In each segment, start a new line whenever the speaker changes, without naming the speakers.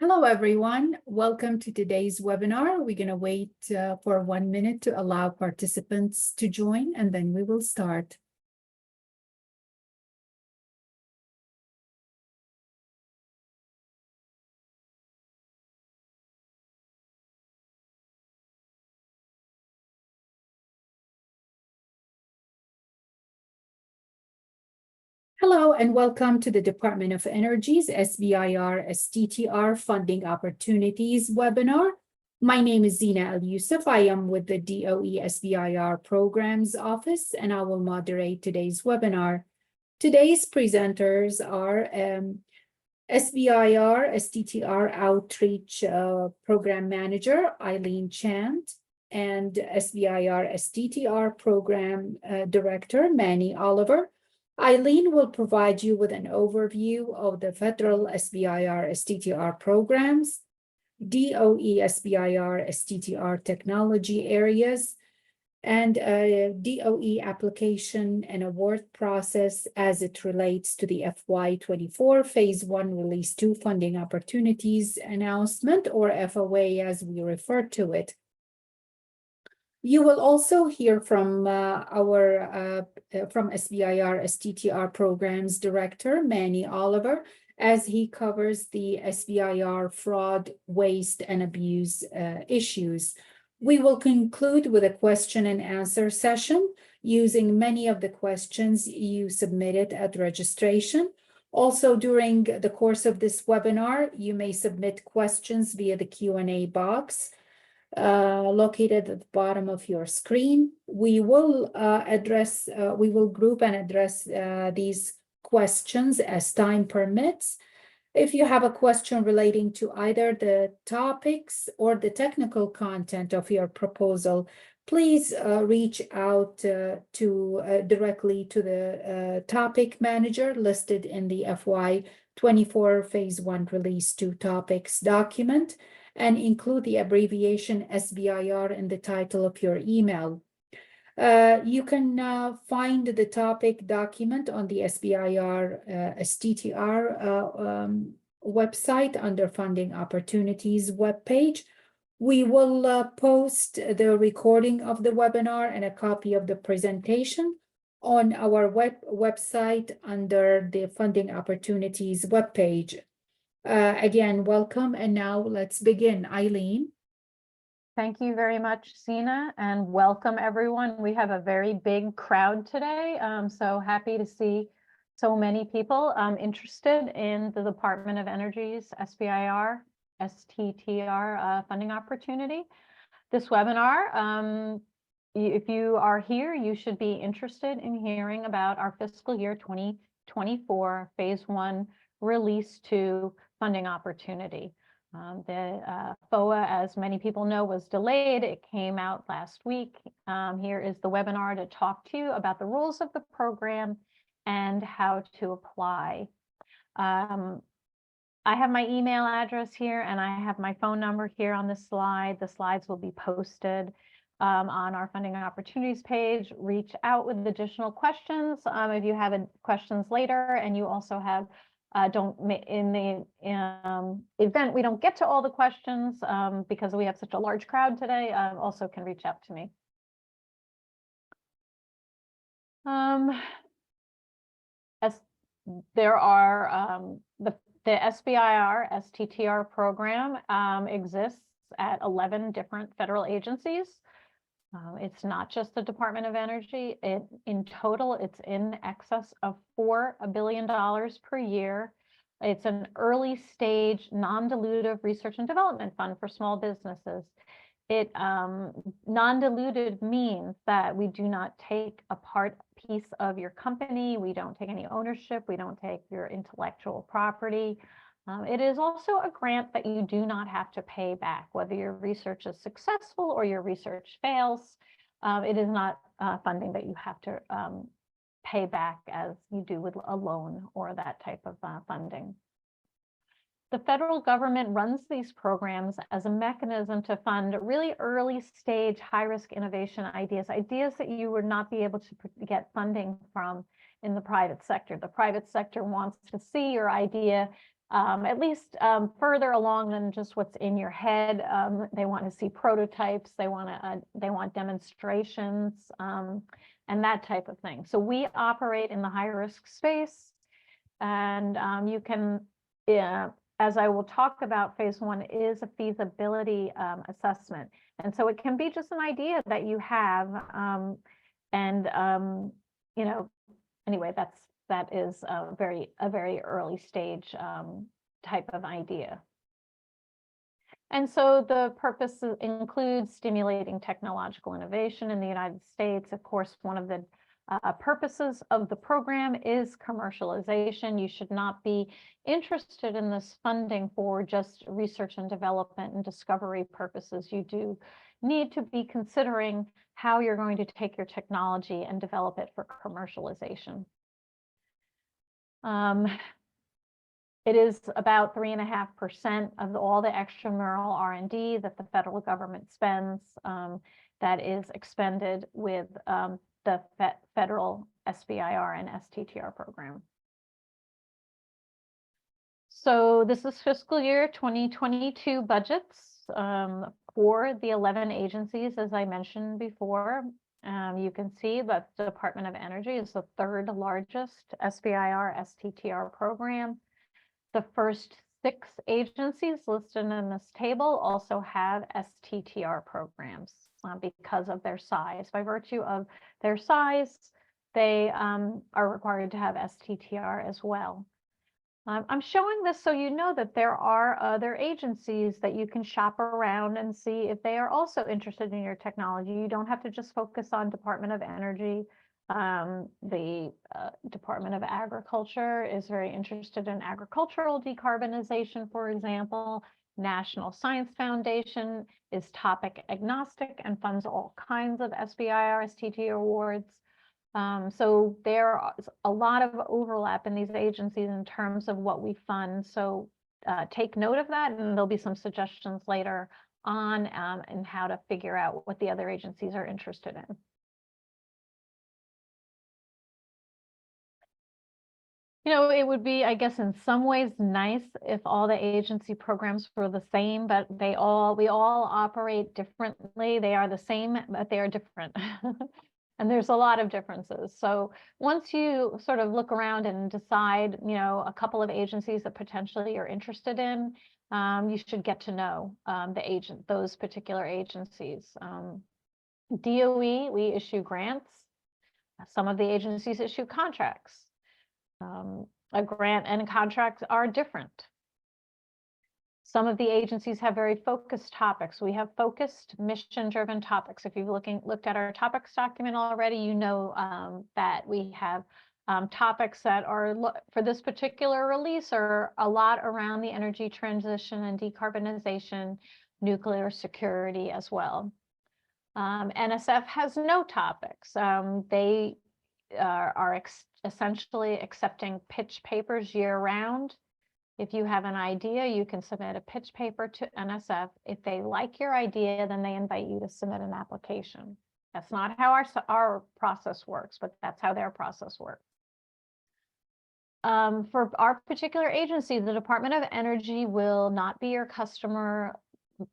Hello, everyone. Welcome to today's webinar. We're going to wait for 1 minute to allow participants to join, and then we will start. Hello, and welcome to the Department of Energy's SBIR STTR Funding Opportunities webinar. My name is Zina Al-Yusuf. I am with the DOE SBIR Programs Office, and I will moderate today's webinar. Today's presenters are SBIR STTR Outreach Program Manager, Eileen Chant, and SBIR STTR Program Director, Manny Oliver. Eileen will provide you with an overview of the federal SBIR STTR programs, DOE SBIR STTR technology areas, and DOE application and award process as it relates to the FY24 Phase 1 Release 2 Funding Opportunities Announcement, or FOA as we refer to it. You will also hear from from SBIR STTR Programs Director, Manny Oliver, as he covers the SBIR fraud, waste, and abuse issues. We will conclude with a question and answer session using many of the questions you submitted at registration. Also, during the course of this webinar, you may submit questions via the Q&A box located at the bottom of your screen. We will group and address these questions as time permits. If you have a question relating to either the topics or the technical content of your proposal, please reach out directly to the topic manager listed in the FY24 Phase 1 Release 2 Topics document, and include the abbreviation SBIR in the title of your email. You can find the topic document on the SBIR STTR website under Funding Opportunities webpage. We will post the recording of the webinar and a copy of the presentation on our website under the Funding Opportunities webpage. Again, welcome, and now let's begin. Eileen.
Thank you very much, Zina, and welcome everyone. We have a very big crowd today, so happy to see so many people interested in the Department of Energy's SBIR, STTR funding opportunity. This webinar, if you are here, you should be interested in hearing about our fiscal year 2024 Phase 1 Release 2 funding opportunity. The FOA, as many people know, was delayed. It came out last week. Here is the webinar to talk to you about the rules of the program and how to apply. I have my email address here and I have my phone number here on the slide. The slides will be posted on our funding opportunities page. Reach out with additional questions if you have questions later, and you also have in the event we don't get to all the questions because we have such a large crowd today, also can reach out to me. As there are the SBIR STTR program exists at 11 different federal agencies. It's not just the Department of Energy. In total, it's in excess of $4 billion per year. It's an early stage, non-dilutive research and development fund for small businesses. It non-dilutive means that we do not take a piece of your company. We don't take any ownership. We don't take your intellectual property. It is also a grant that you do not have to pay back, whether your research is successful or your research fails. It is not funding that you have to pay back as you do with a loan or that type of funding. The federal government runs these programs as a mechanism to fund really early stage, high risk innovation ideas that you would not be able to get funding from in the private sector. The private sector wants to see your idea at least further along than just what's in your head. They want to see prototypes, they want demonstrations, and that type of thing. So we operate in the high risk space, and you can, as I will talk about, phase one is a feasibility assessment. And so it can be just an idea that you have, you know, anyway, that is a very early stage type of idea. And so the purpose includes stimulating technological innovation in the United States. Of course, one of the purposes of the program is commercialization. You should not be interested in this funding for just research and development and discovery purposes. You do need to be considering how you're going to take your technology and develop it for commercialization. It is about 3.5% of all the extramural R&D that the federal government spends that is expended with the federal SBIR and STTR program. So this is fiscal year 2022 budgets for the 11 agencies, as I mentioned before. You can see that the Department of Energy is the third largest SBIR STTR program. The first 6 agencies listed in this table also have STTR programs because of their size. By virtue of their size, they are required to have STTR as well. I'm showing this so you know that there are other agencies that you can shop around and see if they are also interested in your technology. You don't have to just focus on Department of Energy. The Department of Agriculture is very interested in agricultural decarbonization, for example. National Science Foundation is topic agnostic and funds all kinds of SBIR STT awards. So there is a lot of overlap in these agencies in terms of what we fund. So take note of that, and there'll be some suggestions later on in how to figure out what the other agencies are interested in. You know, it would be, I guess, in some ways nice if all the agency programs were the same, but we all operate differently. They are the same, but they are different. And there's a lot of differences. So once you sort of look around and decide, you know, a couple of agencies that potentially you're interested in, you should get to know those particular agencies. DOE, we issue grants. Some of the agencies issue contracts. A grant and a contract are different. Some of the agencies have very focused topics. We have focused mission-driven topics. If you've looked at our topics document already, you know that we have topics that are, for this particular release, are a lot around the energy transition and decarbonization, nuclear security as well. NSF has no topics. They are essentially accepting pitch papers year-round. If you have an idea, you can submit a pitch paper to NSF. If they like your idea, then they invite you to submit an application. That's not how our process works, but that's how their process works. For our particular agency, the Department of Energy will not be your customer,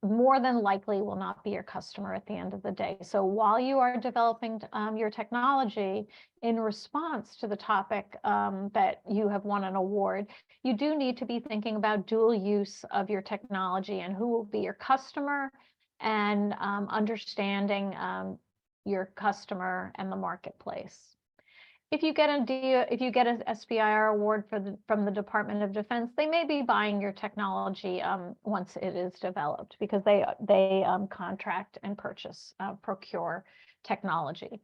more than likely will not be your customer at the end of the day. So while you are developing your technology in response to the topic that you have won an award, you do need to be thinking about dual use of your technology and who will be your customer, and understanding your customer and the marketplace. If you get an SBIR award from the Department of Defense, they may be buying your technology once it is developed, because they contract and procure technology.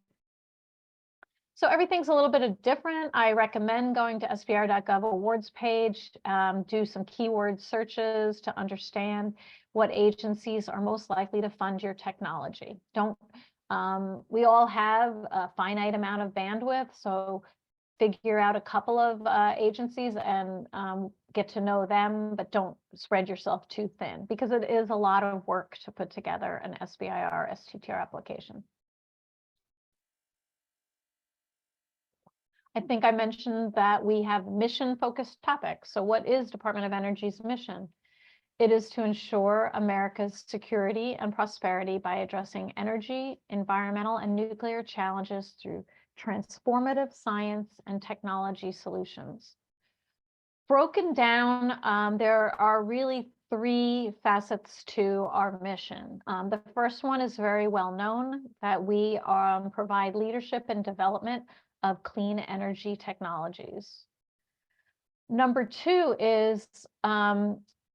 So everything's a little bit different. I recommend going to SBIR.gov awards page, do some keyword searches to understand what agencies are most likely to fund your technology. We all have a finite amount of bandwidth, so figure out a couple of agencies and get to know them, but don't spread yourself too thin, because it is a lot of work to put together an SBIR STTR application. I think I mentioned that we have mission-focused topics. So what is Department of Energy's mission? It is to ensure America's security and prosperity by addressing energy, environmental, and nuclear challenges through transformative science and technology solutions. Broken down, there are really three facets to our mission. The first one is very well known, that we provide leadership and development of clean energy technologies. Number two is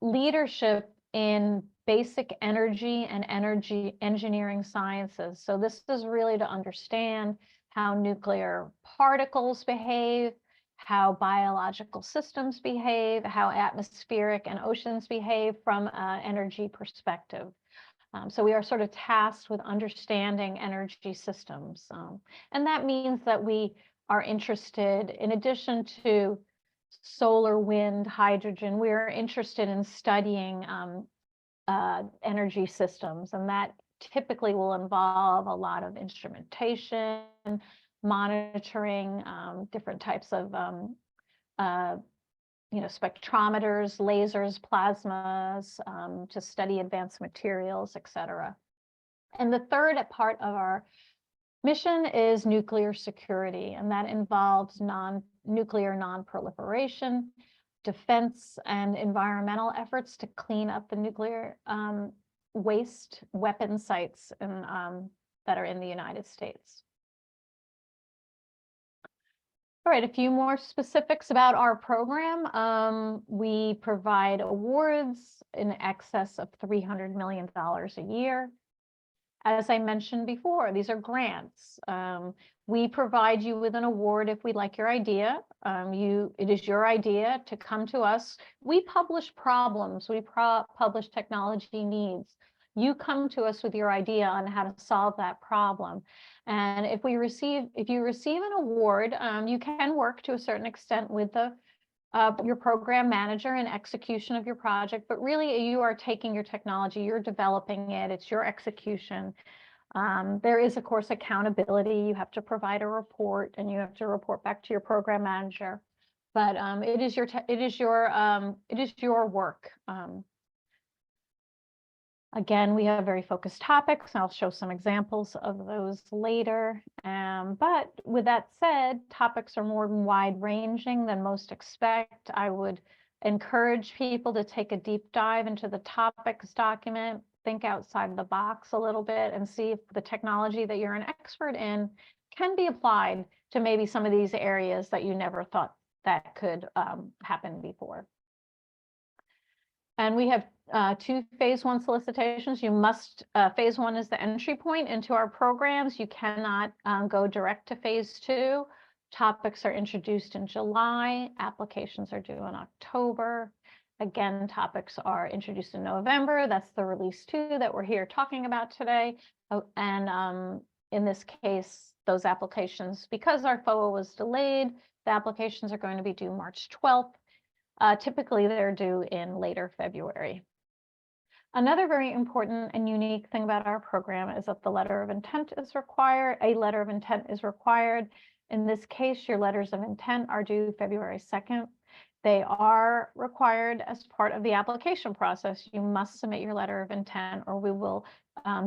leadership in basic energy and energy engineering sciences. So this is really to understand how nuclear particles behave, how biological systems behave, how atmospheric and oceans behave from an energy perspective. So we are sort of tasked with understanding energy systems. And that means that we are interested, in addition to solar, wind, hydrogen, we are interested in studying energy systems, and that typically will involve a lot of instrumentation, monitoring, different types of spectrometers, lasers, plasmas, to study advanced materials, etc. And the third part of our mission is nuclear security, and that involves nuclear non-proliferation, defense, and environmental efforts to clean up the nuclear waste weapon sites that are in the United States. All right, a few more specifics about our program. We provide awards in excess of $300 million a year. As I mentioned before, these are grants. We provide you with an award if we like your idea. It is your idea to come to us. We publish problems. We publish technology needs. You come to us with your idea on how to solve that problem. And if you receive an award, you can work to a certain extent with your program manager in execution of your project, but really you are taking your technology, you're developing it, it's your execution. There is, of course, accountability. You have to provide a report, and you have to report back to your program manager. But it is your work. Again, we have very focused topics, and I'll show some examples of those later. But with that said, topics are more wide-ranging than most expect. I would encourage people to take a deep dive into the topics document, think outside the box a little bit, and see if the technology that you're an expert in can be applied to maybe some of these areas that you never thought that could happen before. And we have two phase one solicitations. Phase one is the entry point into our programs. You cannot go direct to phase two. Topics are introduced in July. Applications are due in October. Again, topics are introduced in November. That's the release 2 that we're here talking about today. And in this case, those applications, because our FOA was delayed, the applications are going to be due March 12th. Typically, they're due in later February. Another very important and unique thing about our program is that the letter of intent is required. A letter of intent is required. In this case, your letters of intent are due February 2nd. They are required as part of the application process. You must submit your letter of intent, or we will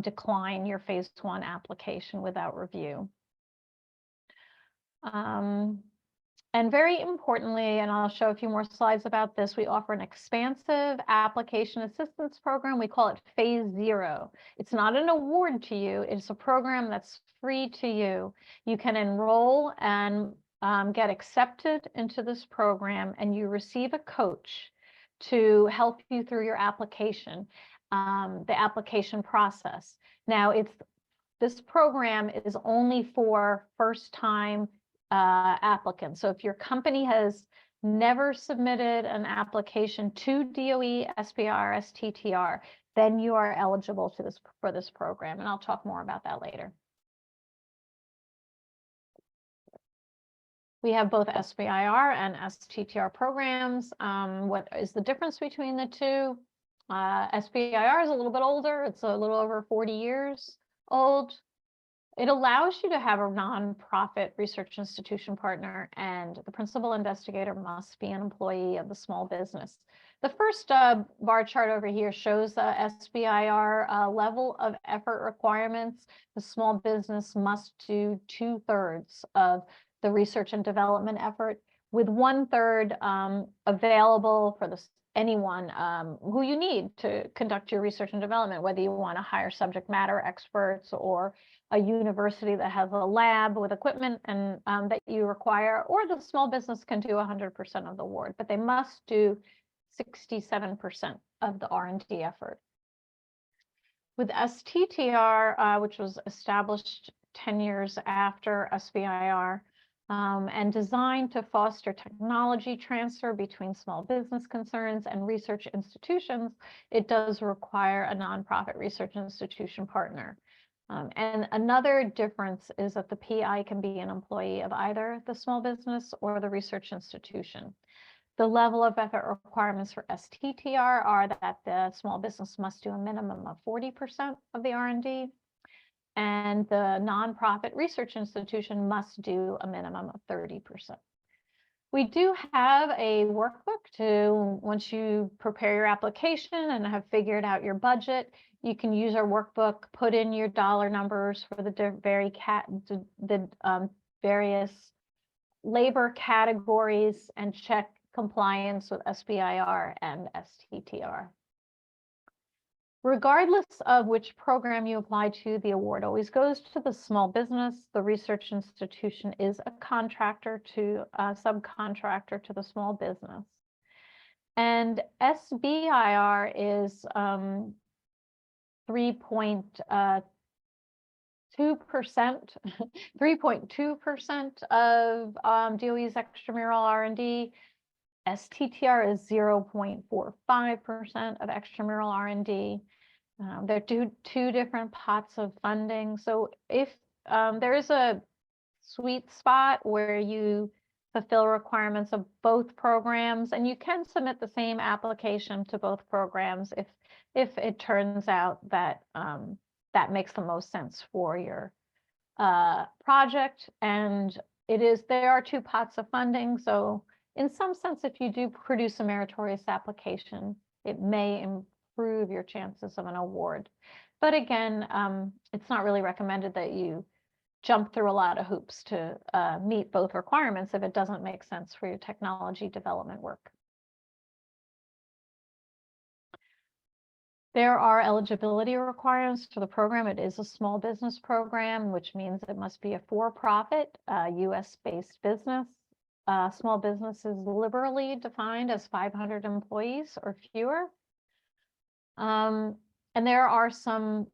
decline your phase 1 application without review. And very importantly, and I'll show a few more slides about this, we offer an expansive application assistance program. We call it Phase 0. It's not an award to you. It's a program that's free to you. You can enroll and get accepted into this program, and you receive a coach to help you through your application, the application process. Now, this program is only for first-time applicants. So if your company has never submitted an application to DOE, SBIR, STTR, then you are eligible for this program, and I'll talk more about that later. We have both SBIR and STTR programs. What is the difference between the two? SBIR is a little bit older. It's a little over 40 years old. It allows you to have a nonprofit research institution partner, and the principal investigator must be an employee of the small business. The first bar chart over here shows the SBIR level of effort requirements. The small business must do 2/3 of the research and development effort, with 1/3 available for anyone who you need to conduct your research and development, whether you want to hire subject matter experts or a university that has a lab with equipment and that you require, or the small business can do 100% of the award, but they must do 67% of the R&D effort. With STTR, which was established 10 years after SBIR, and designed to foster technology transfer between small business concerns and research institutions, it does require a nonprofit research institution partner. And another difference is that the PI can be an employee of either the small business or the research institution. The level of effort requirements for STTR are that the small business must do a minimum of 40% of the R&D, and the nonprofit research institution must do a minimum of 30%. We do have a workbook to, once you prepare your application and have figured out your budget, you can use our workbook, put in your dollar numbers for the various labor categories, and check compliance with SBIR and STTR. Regardless of which program you apply to, the award always goes to the small business. The research institution is a contractor to a subcontractor to the small business. And SBIR is 3.2%, 3.2% of DOE's extramural R&D. STTR is 0.45% of extramural R&D. They're two different pots of funding. So if there is a sweet spot where you fulfill requirements of both programs, and you can submit the same application to both programs if it turns out that that makes the most sense for your project. And there are two pots of funding. So in some sense, if you do produce a meritorious application, it may improve your chances of an award. But again, it's not really recommended that you jump through a lot of hoops to meet both requirements if it doesn't make sense for your technology development work. There are eligibility requirements for the program. It is a small business program, which means it must be a for-profit, US-based business. Small business is liberally defined as 500 employees or fewer. And there are some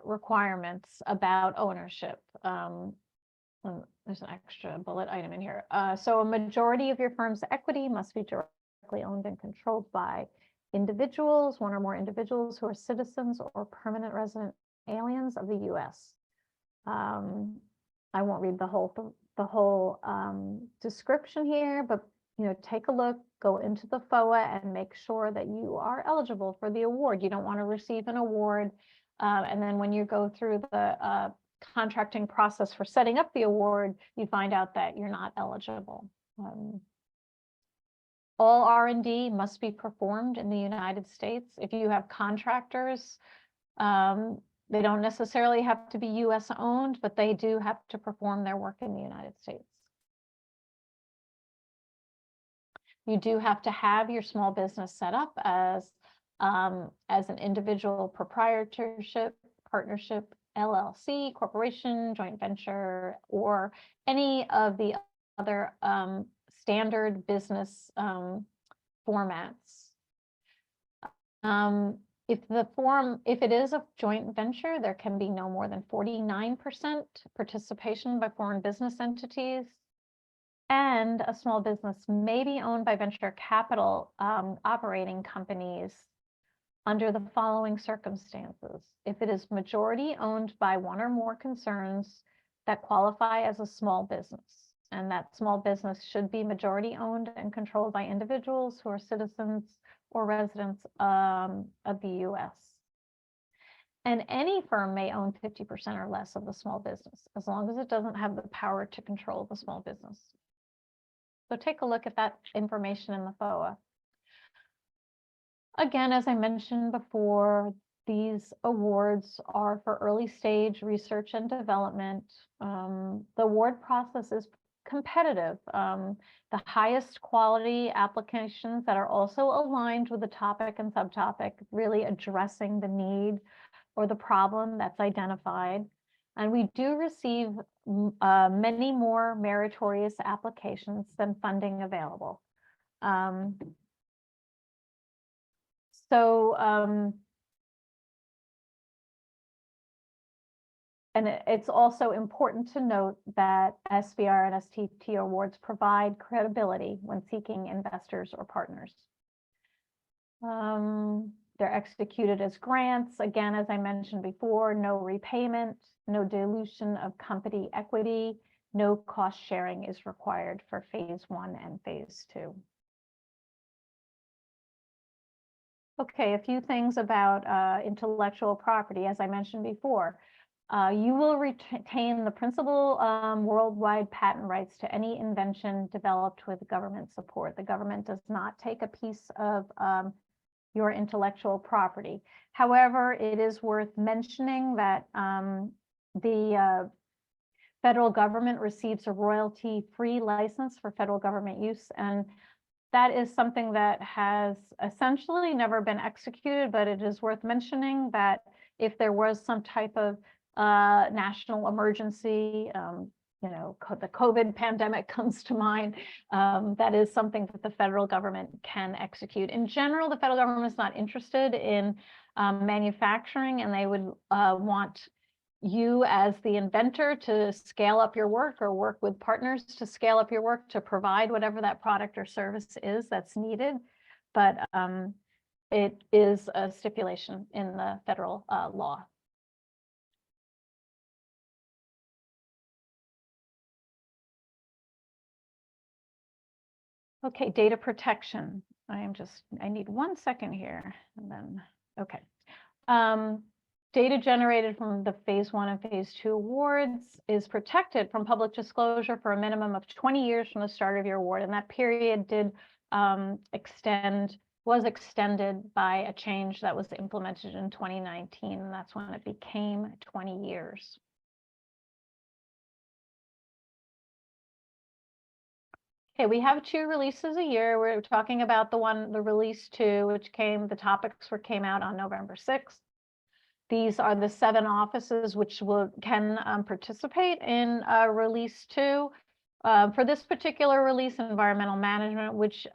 requirements about ownership. There's an extra bullet item in here. So a majority of your firm's equity must be directly owned and controlled by individuals, one or more individuals who are citizens or permanent resident aliens of the US. I won't read the whole description here, but take a look, go into the FOA and make sure that you are eligible for the award. You don't want to receive an award and then when you go through the contracting process for setting up the award, you find out that you're not eligible. All R&D must be performed in the United States. If you have contractors, they don't necessarily have to be US owned, but they do have to perform their work in the United States. You do have to have your small business set up as an individual proprietorship, partnership, LLC, corporation, joint venture, or any of the other standard business formats. If it is a joint venture, there can be no more than 49% participation by foreign business entities. And a small business may be owned by venture capital operating companies under the following circumstances. If it is majority owned by one or more concerns that qualify as a small business, and that small business should be majority owned and controlled by individuals who are citizens or residents of the US. And any firm may own 50% or less of the small business, as long as it doesn't have the power to control the small business. So take a look at that information in the FOA. Again, as I mentioned before, these awards are for early stage research and development. The award process is competitive. The highest quality applications that are also aligned with the topic and subtopic, really addressing the need or the problem that's identified. And we do receive many more meritorious applications than funding available. And it's also important to note that SBIR and STT awards provide credibility when seeking investors or partners. They're executed as grants. Again, as I mentioned before, no repayment, no dilution of company equity, no cost sharing is required for phase 1 and phase 2. Okay, a few things about intellectual property. As I mentioned before, you will retain the principal worldwide patent rights to any invention developed with government support. The government does not take a piece of your intellectual property. However, it is worth mentioning that the federal government receives a royalty-free license for federal government use, and that is something that has essentially never been executed, but it is worth mentioning that if there was some type of national emergency, the COVID pandemic comes to mind, that is something that the federal government can execute. In general, the federal government is not interested in manufacturing, and they would want you as the inventor to scale up your work or work with partners to scale up your work to provide whatever that product or service is that's needed. But it is a stipulation in the federal law. Okay, data protection. I need 1 second here and then, okay. Data generated from the phase 1 and phase 2 awards is protected from public disclosure for a minimum of 20 years from the start of your award. And that period did was extended by a change that was implemented in 2019. And that's when it became 20 years. Okay, we have 2 releases a year. We're talking about the release 2, which the topics came out on November 6th. These are the 7 offices which can participate in release 2. For this particular release, environmental management, which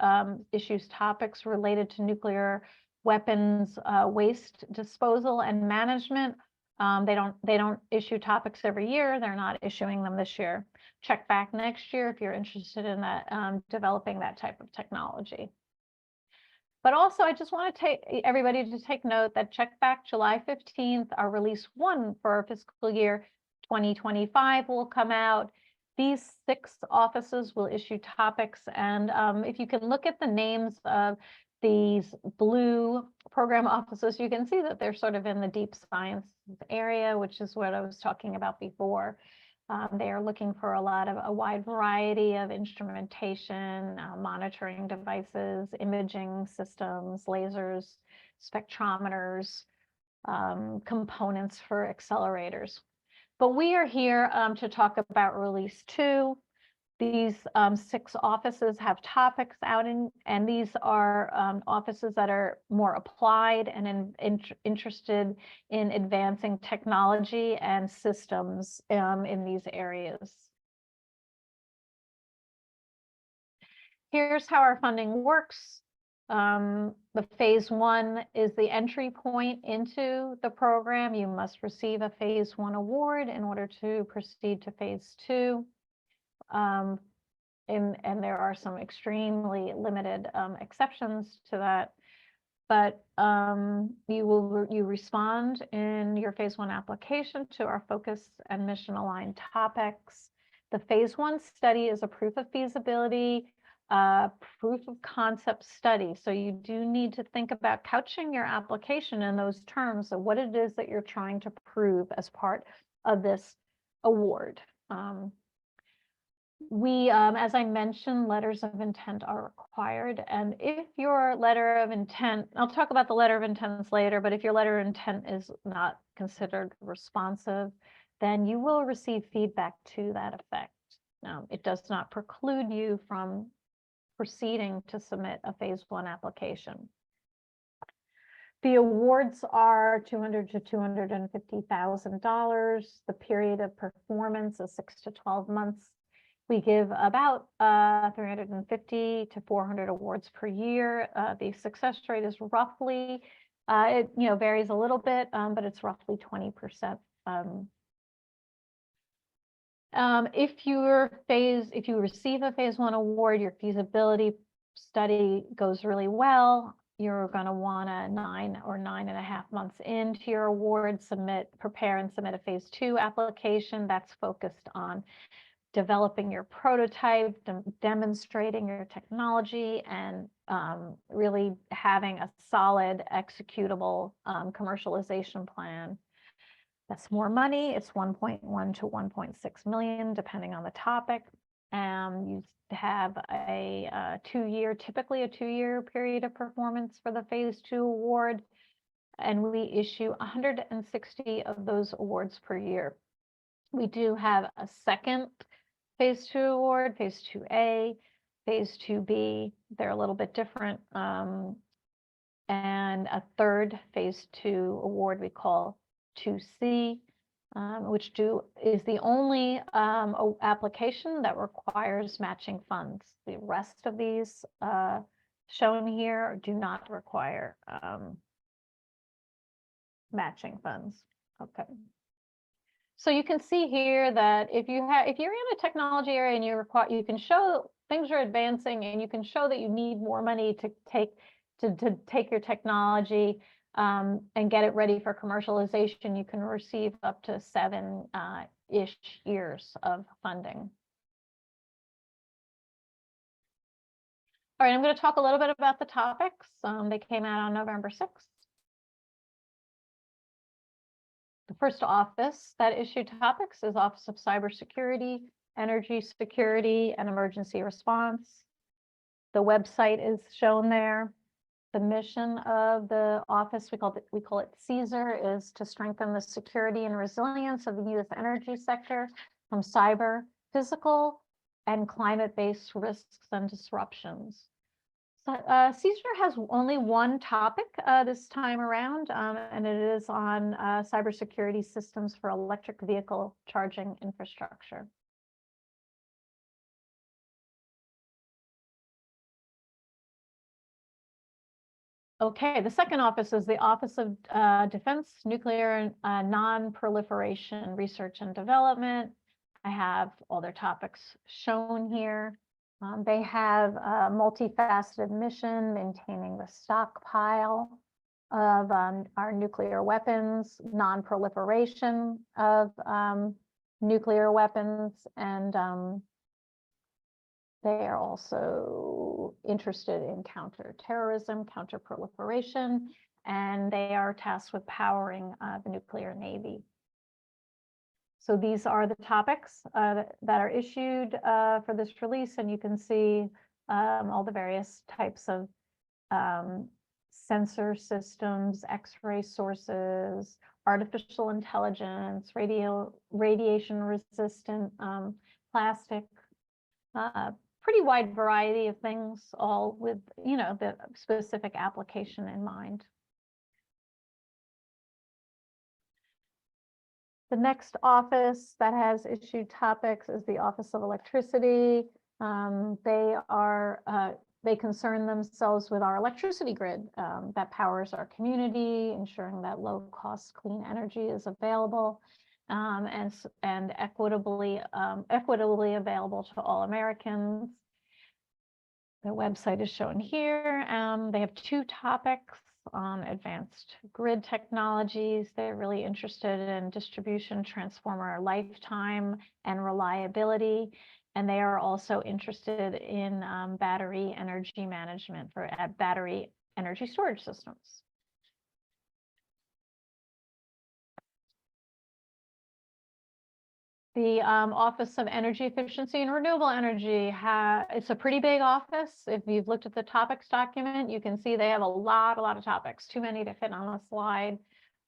issues topics related to nuclear weapons waste disposal and management. They don't issue topics every year. They're not issuing them this year. Check back next year if you're interested in that, developing that type of technology. But also, I just want to everybody to take note that check back July 15th, our release 1 for our fiscal year 2025 will come out. These 6 offices will issue topics. And if you can look at the names of these blue program offices, you can see that they're sort of in the deep science area, which is what I was talking about before. They are looking for a wide variety of instrumentation, monitoring devices, imaging systems, lasers, spectrometers, components for accelerators. But we are here to talk about release 2. These 6 offices have topics out and these are offices that are more applied and interested in advancing technology and systems in these areas. Here's how our funding works. The phase 1 is the entry point into the program. You must receive a phase 1 award in order to proceed to phase 2. And there are some extremely limited exceptions to that, but you respond in your phase 1 application to our focus and mission aligned topics. The phase 1 study is a proof of feasibility proof of concept study. So you do need to think about couching your application in those terms of what it is that you're trying to prove as part of this award. As I mentioned, letters of intent are required. And if your letter of intent, I'll talk about the letter of intents later, but if your letter of intent is not considered responsive, then you will receive feedback to that effect. It does not preclude you from proceeding to submit a phase 1 application. The awards are $200,000 to $250,000. The period of performance is 6 to 12 months. We give about 350 to 400 awards per year. The success rate is roughly, it varies a little bit, but it's roughly 20%. If you receive a phase 1 award, your feasibility study goes really well, you're going to want to 9 or 9.5 months into your award, prepare and submit a phase 2 application that's focused on developing your prototype, demonstrating your technology, and really having a solid executable commercialization plan. That's more money. It's 1.1 to 1.6 million, depending on the topic. You have a 2-year, typically a 2-year period of performance for the phase 2 award, and we issue 160 of those awards per year. We do have a second phase 2 award, phase 2A, phase 2B. They're a little bit different. And a third phase 2 award we call 2C, which is the only application that requires matching funds. The rest of these shown here do not require matching funds. Okay. So you can see here that if you're in a technology area and you can show things are advancing, and you can show that you need more money to take your technology and get it ready for commercialization, you can receive up to 7-ish years of funding. All right, I'm going to talk a little bit about the topics. They came out on November 6th. The first office that issued topics is Office of Cybersecurity, Energy Security, and Emergency Response. The website is shown there. The mission of the office, we call it CSER, is to strengthen the security and resilience of the U.S. energy sector from cyber, physical, and climate-based risks and disruptions. CSER has only one topic this time around, and it is on cybersecurity systems for electric vehicle charging infrastructure. Okay, the second office is the Office of Defense, Nuclear and Non-Proliferation Research and Development. I have all their topics shown here. They have a multifaceted mission, maintaining the stockpile of our nuclear weapons, non-proliferation of nuclear weapons, and they are also interested in counterterrorism, counterproliferation, and they are tasked with powering the nuclear navy. So these are the topics that are issued for this release, and you can see all the various types of sensor systems, X-ray sources, artificial intelligence, radiation resistant plastic, pretty wide variety of things, all with the specific application in mind. The next office that has issued topics is the Office of Electricity. They concern themselves with our electricity grid that powers our community, ensuring that low-cost clean energy is available and equitably available to all Americans. The website is shown here. They have 2 topics on advanced grid technologies. They're really interested in distribution, transformer lifetime, and reliability. And they are also interested in battery energy management for battery energy storage systems. The Office of Energy Efficiency and Renewable Energy, it's a pretty big office. If you've looked at the topics document, you can see they have a lot of topics, too many to fit on a slide.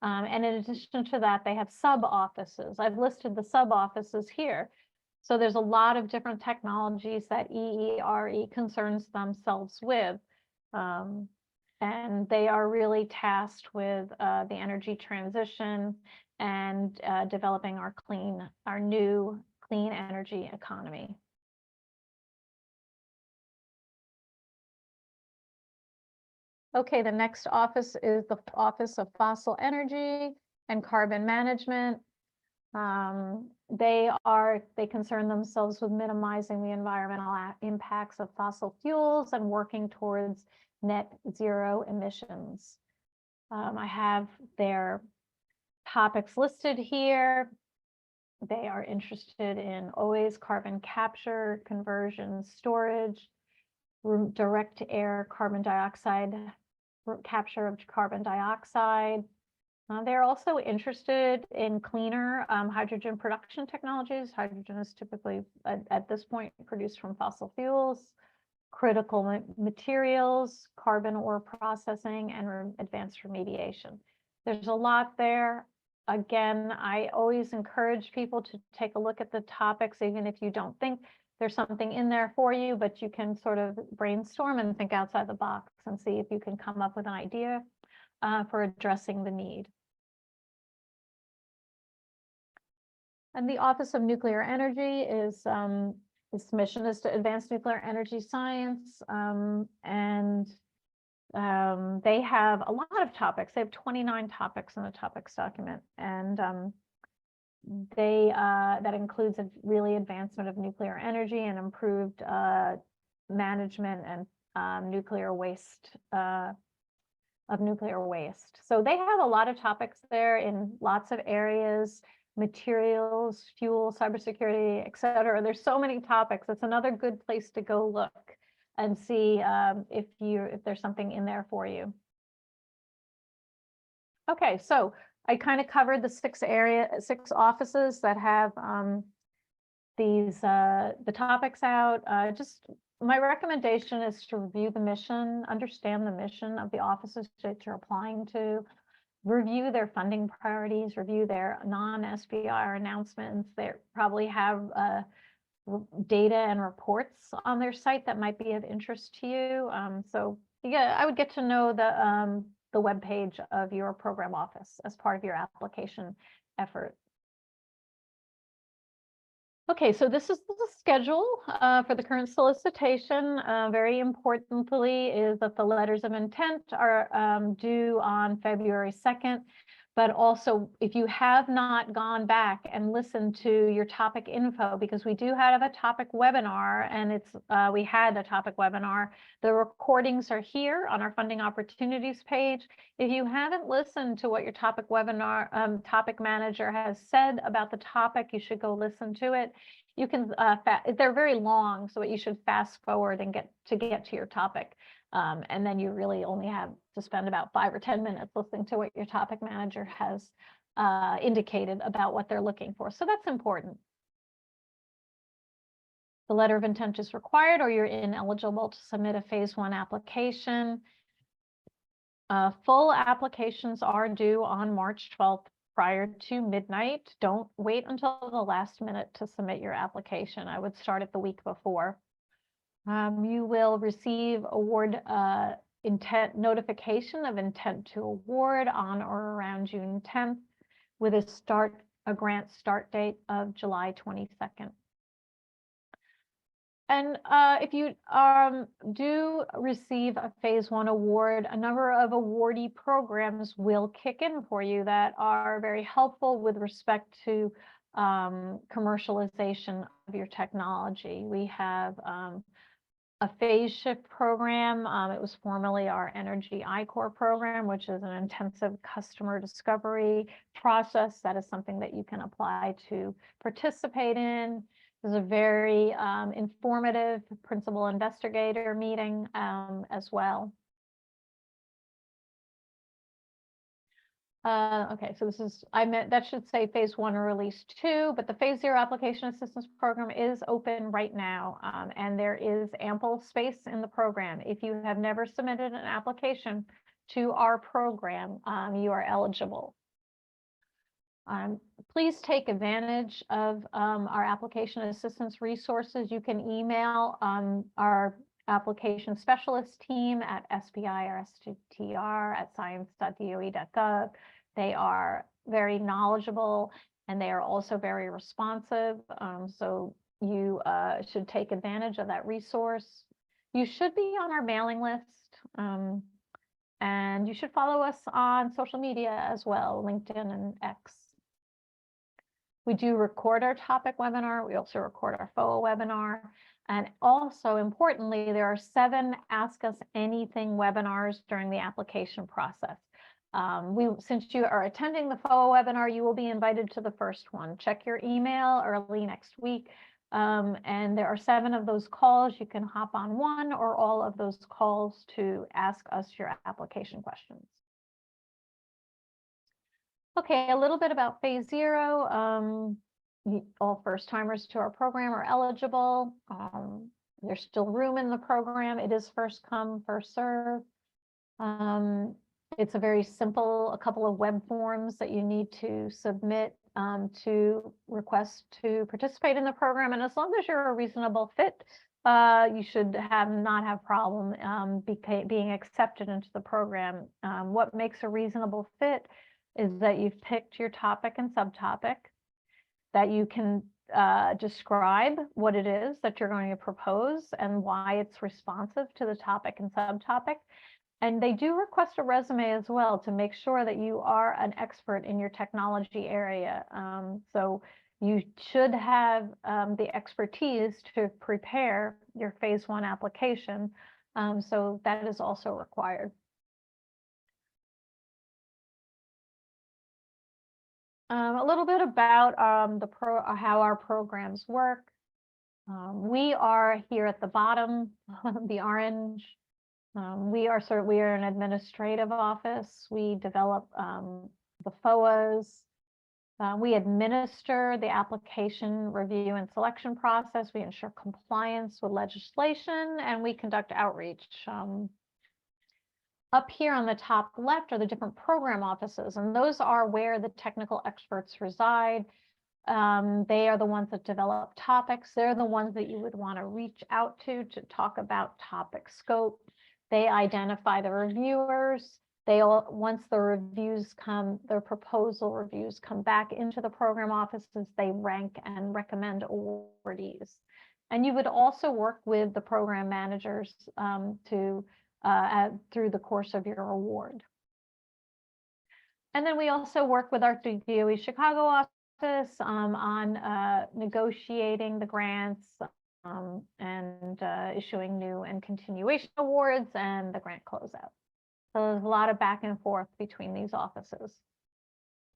And in addition to that, they have sub-offices. I've listed the sub-offices here. So there's a lot of different technologies that EERE concerns themselves with. And they are really tasked with the energy transition and developing our new clean energy economy. Okay, the next office is the Office of Fossil Energy and Carbon Management. They concern themselves with minimizing the environmental impacts of fossil fuels and working towards net zero emissions. I have their topics listed here. They are interested in always carbon capture, conversion, storage, direct air carbon dioxide, capture of carbon dioxide. They're also interested in cleaner hydrogen production technologies. Hydrogen is typically, at this point, produced from fossil fuels, critical materials, carbon ore processing, and advanced remediation. There's a lot there. Again, I always encourage people to take a look at the topics, even if you don't think there's something in there for you, but you can sort of brainstorm and think outside the box and see if you can come up with an idea for addressing the need. And the Office of Nuclear Energy is its mission is to advance nuclear energy science, and they have a lot of topics. They have 29 topics in the topics document, and that includes a really advancement of nuclear energy and improved management and nuclear waste. So they have a lot of topics there in lots of areas: materials, fuel, cybersecurity, et cetera. There's so many topics. It's another good place to go look and see if there's something in there for you. Okay, so I kind of covered the six offices that have the topics out. Just my recommendation is to review the mission, understand the mission of the offices that you're applying to, review their funding priorities, review their non-SBIR announcements. They probably have data and reports on their site that might be of interest to you. So yeah, I would get to know the web page of your program office as part of your application effort. Okay, so this is the schedule for the current solicitation. Very importantly is that the letters of intent are due on February 2nd. But also, if you have not gone back and listened to your topic info, because we do have a topic webinar, and we had a topic webinar, the recordings are here on our funding opportunities page. If you haven't listened to what your topic webinar topic manager has said about the topic, you should go listen to it. You can they're very long, so you should fast forward and get to your topic. And then you really only have to spend about 5 or 10 minutes listening to what your topic manager has indicated about what they're looking for. So that's important. The letter of intent is required, or you're ineligible to submit a phase 1 application. Full applications are due on March 12th prior to midnight. Don't wait until the last minute to submit your application. I would start it the week before. You will receive award notification of intent to award on or around June 10th with a grant start date of July 22nd. And if you do receive a phase 1 award, a number of awardee programs will kick in for you that are very helpful with respect to commercialization of your technology. We have a phase shift program. It was formerly our Energy I-Core program, which is an intensive customer discovery process. That is something that you can apply to participate in. It was a very informative principal investigator meeting as well. Okay, so this is, that should say phase 1 or release 2, but the phase 0 application assistance program is open right now, and there is ample space in the program. If you have never submitted an application to our program, you are eligible. Please take advantage of our application assistance resources. You can email our application specialist team at SBIR@science.doe.gov. They are very knowledgeable and they are also very responsive. So you should take advantage of that resource. You should be on our mailing list. And you should follow us on social media as well, LinkedIn and X. We do record our topic webinar. We also record our FOA webinar. And also importantly, there are 7 Ask Us Anything webinars during the application process. Since you are attending the FOA webinar, you will be invited to the first one. Check your email early next week. And there are 7 of those calls. You can hop on one or all of those calls to ask us your application questions. Okay, a little bit about phase 0. All first timers to our program are eligible. There's still room in the program. It is first come, first serve. It's a very simple, a couple of web forms that you need to submit to request to participate in the program. And as long as you're a reasonable fit, you should not have problem being accepted into the program. What makes a reasonable fit is that you've picked your topic and subtopic, that you can describe what it is that you're going to propose and why it's responsive to the topic and subtopic. And they do request a resume as well to make sure that you are an expert in your technology area. So you should have the expertise to prepare your phase 1 application. So that is also required. A little bit about how our programs work. We are here at the bottom, the orange. We are an administrative office. We develop the FOAs. We administer the application review and selection process. We ensure compliance with legislation, and we conduct outreach. Up here on the top left are the different program offices, and those are where the technical experts reside. They are the ones that develop topics. They're the ones that you would want to reach out to talk about topic scope. They identify the reviewers. Once the reviews come, their proposal reviews come back into the program offices, they rank and recommend awardees. And you would also work with the program managers through the course of your award. And then we also work with our DOE Chicago office on negotiating the grants and issuing new and continuation awards and the grant closeout. So there's a lot of back and forth between these offices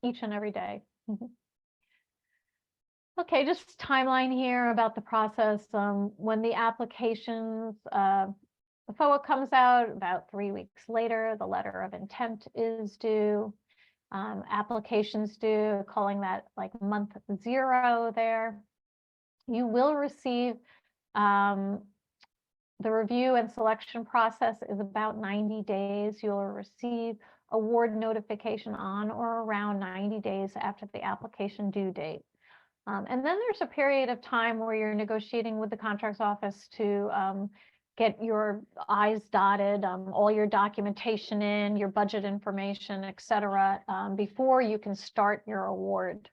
each and every day. Okay, just timeline here about the process. When the applications, the FOA comes out, about 3 weeks later, the letter of intent is due. Applications due, calling that like month 0 there. You will receive the review and selection process is about 90 days. You'll receive award notification on or around 90 days after the application due date. And then there's a period of time where you're negotiating with the contracts office to get your I's dotted, all your documentation in, your budget information, et cetera, before you can start your award.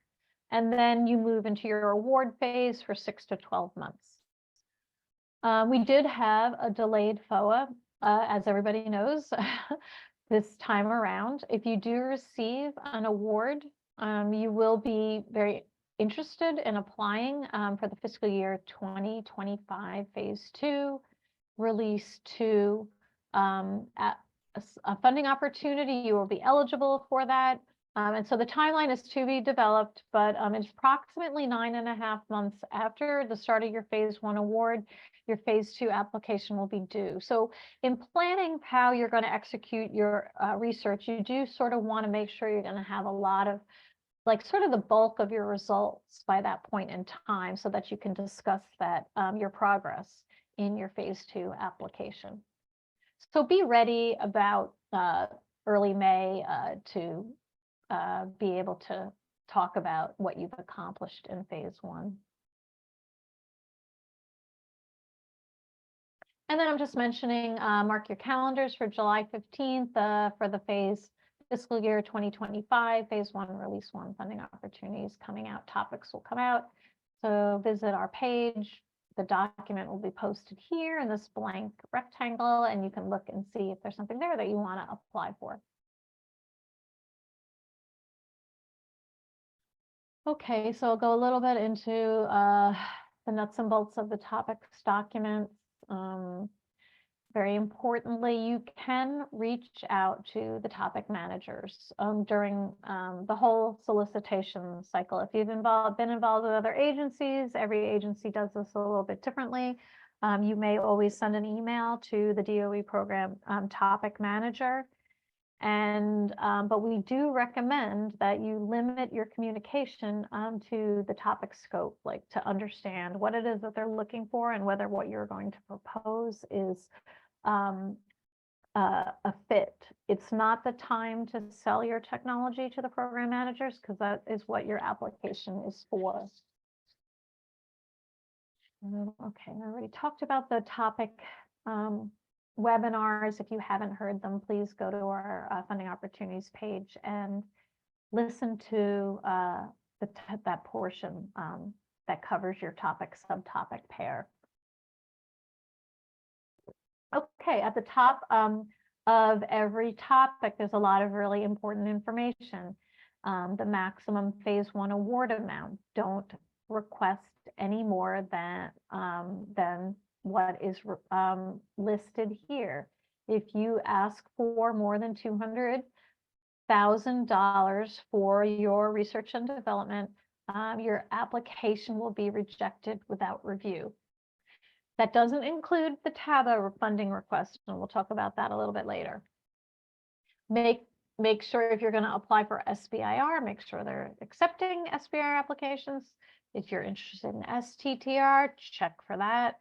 And then you move into your award phase for 6 to 12 months. We did have a delayed FOA, as everybody knows, this time around. If you do receive an award, you will be very interested in applying for the fiscal year 2025 phase 2, release 2, at a funding opportunity. You will be eligible for that. And so the timeline is to be developed, but it's approximately 9.5 months after the start of your phase 1 award, your phase 2 application will be due. So in planning how you're going to execute your research, you do sort of want to make sure you're going to have a lot of, like, sort of the bulk of your results by that point in time, so that you can discuss that your progress in your phase 2 application. So be ready about early May to be able to talk about what you've accomplished in phase 1. And then I'm just mentioning, mark your calendars for July 15th for the fiscal year 2025, phase 1, release 1 funding opportunities coming out. Topics will come out. So visit our page. The document will be posted here in this blank rectangle, and you can look and see if there's something there that you want to apply for. Okay, so I'll go a little bit into the nuts and bolts of the topics documents. Very importantly, you can reach out to the topic managers during the whole solicitation cycle. If you've been involved with other agencies, every agency does this a little bit differently. You may always send an email to the DOE program topic manager. And but we do recommend that you limit your communication to the topic scope, like to understand what it is that they're looking for and whether what you're going to propose is a fit. It's not the time to sell your technology to the program managers, because that is what your application is for. Okay, I already talked about the topic webinars. If you haven't heard them, please go to our funding opportunities page and listen to that portion that covers your topic subtopic pair. Okay, at the top of every topic, there's a lot of really important information. The maximum phase 1 award amount. Don't request any more than what is listed here. If you ask for more than $200,000 for your research and development, your application will be rejected without review. That doesn't include the TABA funding request, and we'll talk about that a little bit later. Make sure if you're going to apply for SBIR, make sure they're accepting SBIR applications. If you're interested in STTR, check for that.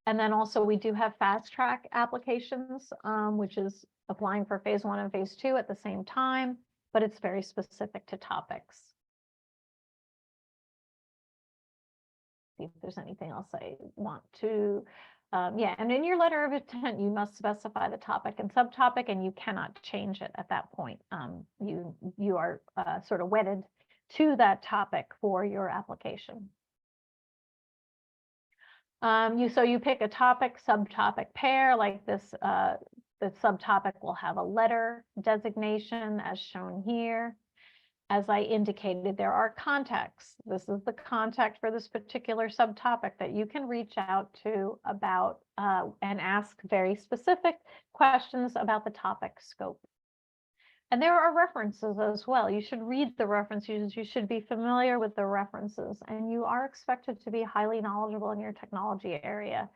And then also we do have fast track applications, which is applying for phase 1 and phase 2 at the same time, but it's very specific to topics. See if there's anything else I want to, yeah, and in your letter of intent, you must specify the topic and subtopic, and you cannot change it at that point. You are sort of wedded to that topic for your application. So you pick a topic, subtopic pair like this. The subtopic will have a letter designation as shown here. As I indicated, there are contacts. This is the contact for this particular subtopic that you can reach out to about and ask very specific questions about the topic scope. And there are references as well. You should read the references. You should be familiar with the references, and you are expected to be highly knowledgeable in your technology area.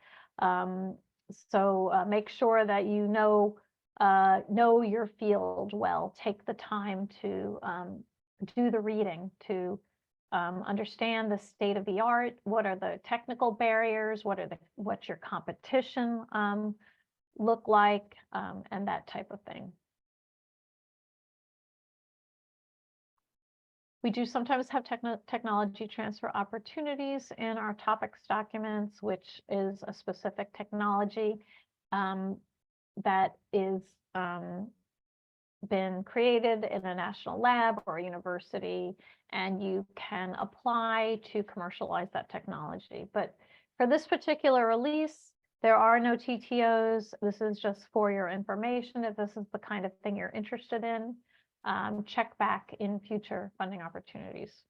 So make sure that you know your field well. Take the time to do the reading, to understand the state of the art. What are the technical barriers? What's your competition look like, and that type of thing. We do sometimes have technology transfer opportunities in our topics documents, which is a specific technology that is been created in a national lab or a university, and you can apply to commercialize that technology. But for this particular release, there are no TTOs. This is just for your information. If this is the kind of thing you're interested in, check back in future funding opportunities.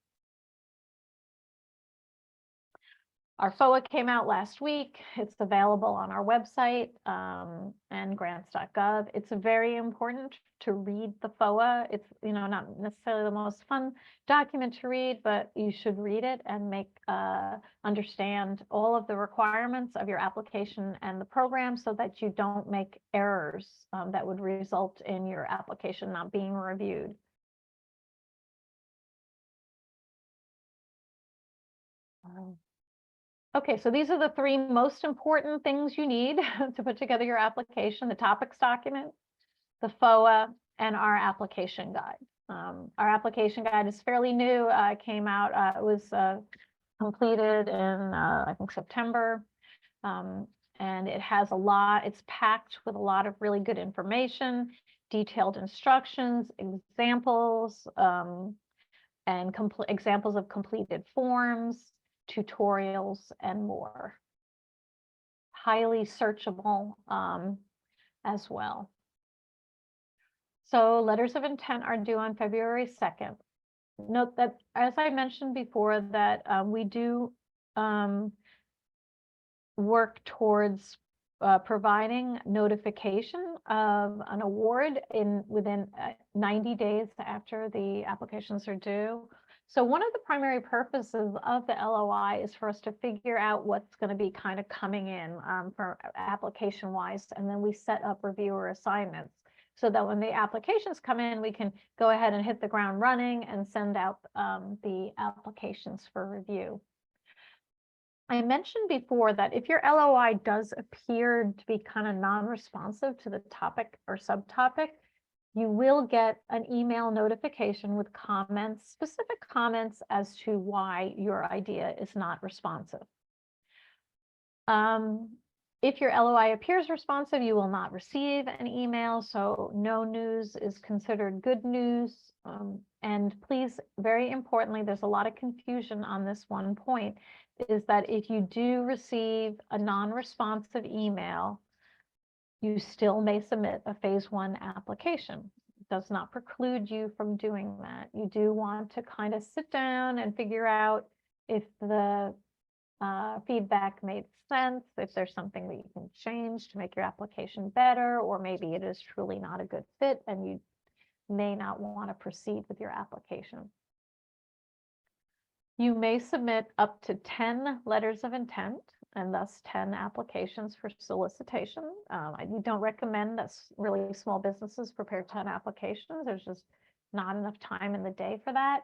Our FOA came out last week. It's available on our website and grants.gov. It's very important to read the FOA. It's, you know, not necessarily the most fun document to read, but you should read it and understand all of the requirements of your application and the program so that you don't make errors that would result in your application not being reviewed. Okay, so these are the three most important things you need to put together your application: the topics document, the FOA, and our application guide. Our application guide is fairly new. It came out, it was completed in, I think, September. And it has a lot, it's packed with a lot of really good information, detailed instructions, examples, and examples of completed forms, tutorials, and more. Highly searchable as well. So letters of intent are due on February 2nd. Note that, as I mentioned before, that we do work towards providing notification of an award within 90 days after the applications are due. So one of the primary purposes of the LOI is for us to figure out what's going to be kind of coming in for application-wise, and then we set up reviewer assignments so that when the applications come in, we can go ahead and hit the ground running and send out the applications for review. I mentioned before that if your LOI does appear to be kind of non-responsive to the topic or subtopic, you will get an email notification with comments, specific comments as to why your idea is not responsive. If your LOI appears responsive, you will not receive an email, so no news is considered good news. And please, very importantly, there's a lot of confusion on this one point, is that if you do receive a non-responsive email, you still may submit a phase 1 application. It does not preclude you from doing that. You do want to kind of sit down and figure out if the feedback made sense, if there's something that you can change to make your application better, or maybe it is truly not a good fit and you may not want to proceed with your application. You may submit up to 10 letters of intent and thus 10 applications for solicitation. We don't recommend that really small businesses prepare 10 applications. There's just not enough time in the day for that.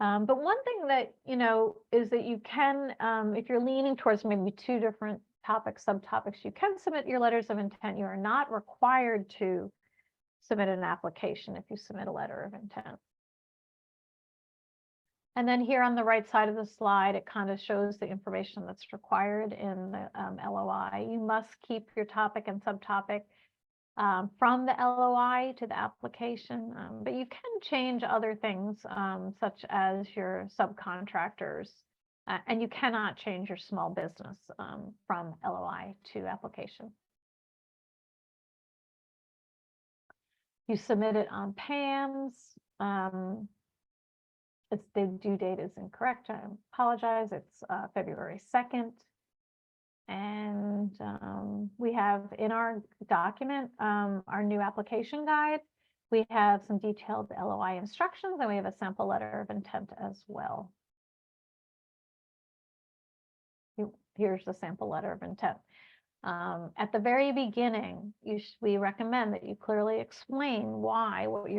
But one thing that, you know, is that you can, if you're leaning towards maybe 2 different topics, subtopics, you can submit your letters of intent. You are not required to submit an application if you submit a letter of intent. And then here on the right side of the slide, it kind of shows the information that's required in the LOI. You must keep your topic and subtopic from the LOI to the application, but you can change other things such as your subcontractors, and you cannot change your small business from LOI to application. You submit it on PAMS. The due date is incorrect. I apologize. It's February 2nd. And we have in our document, our new application guide, we have some detailed LOI instructions, and we have a sample letter of intent as well. Here's the sample letter of intent. At the very beginning, we recommend that you clearly explain why what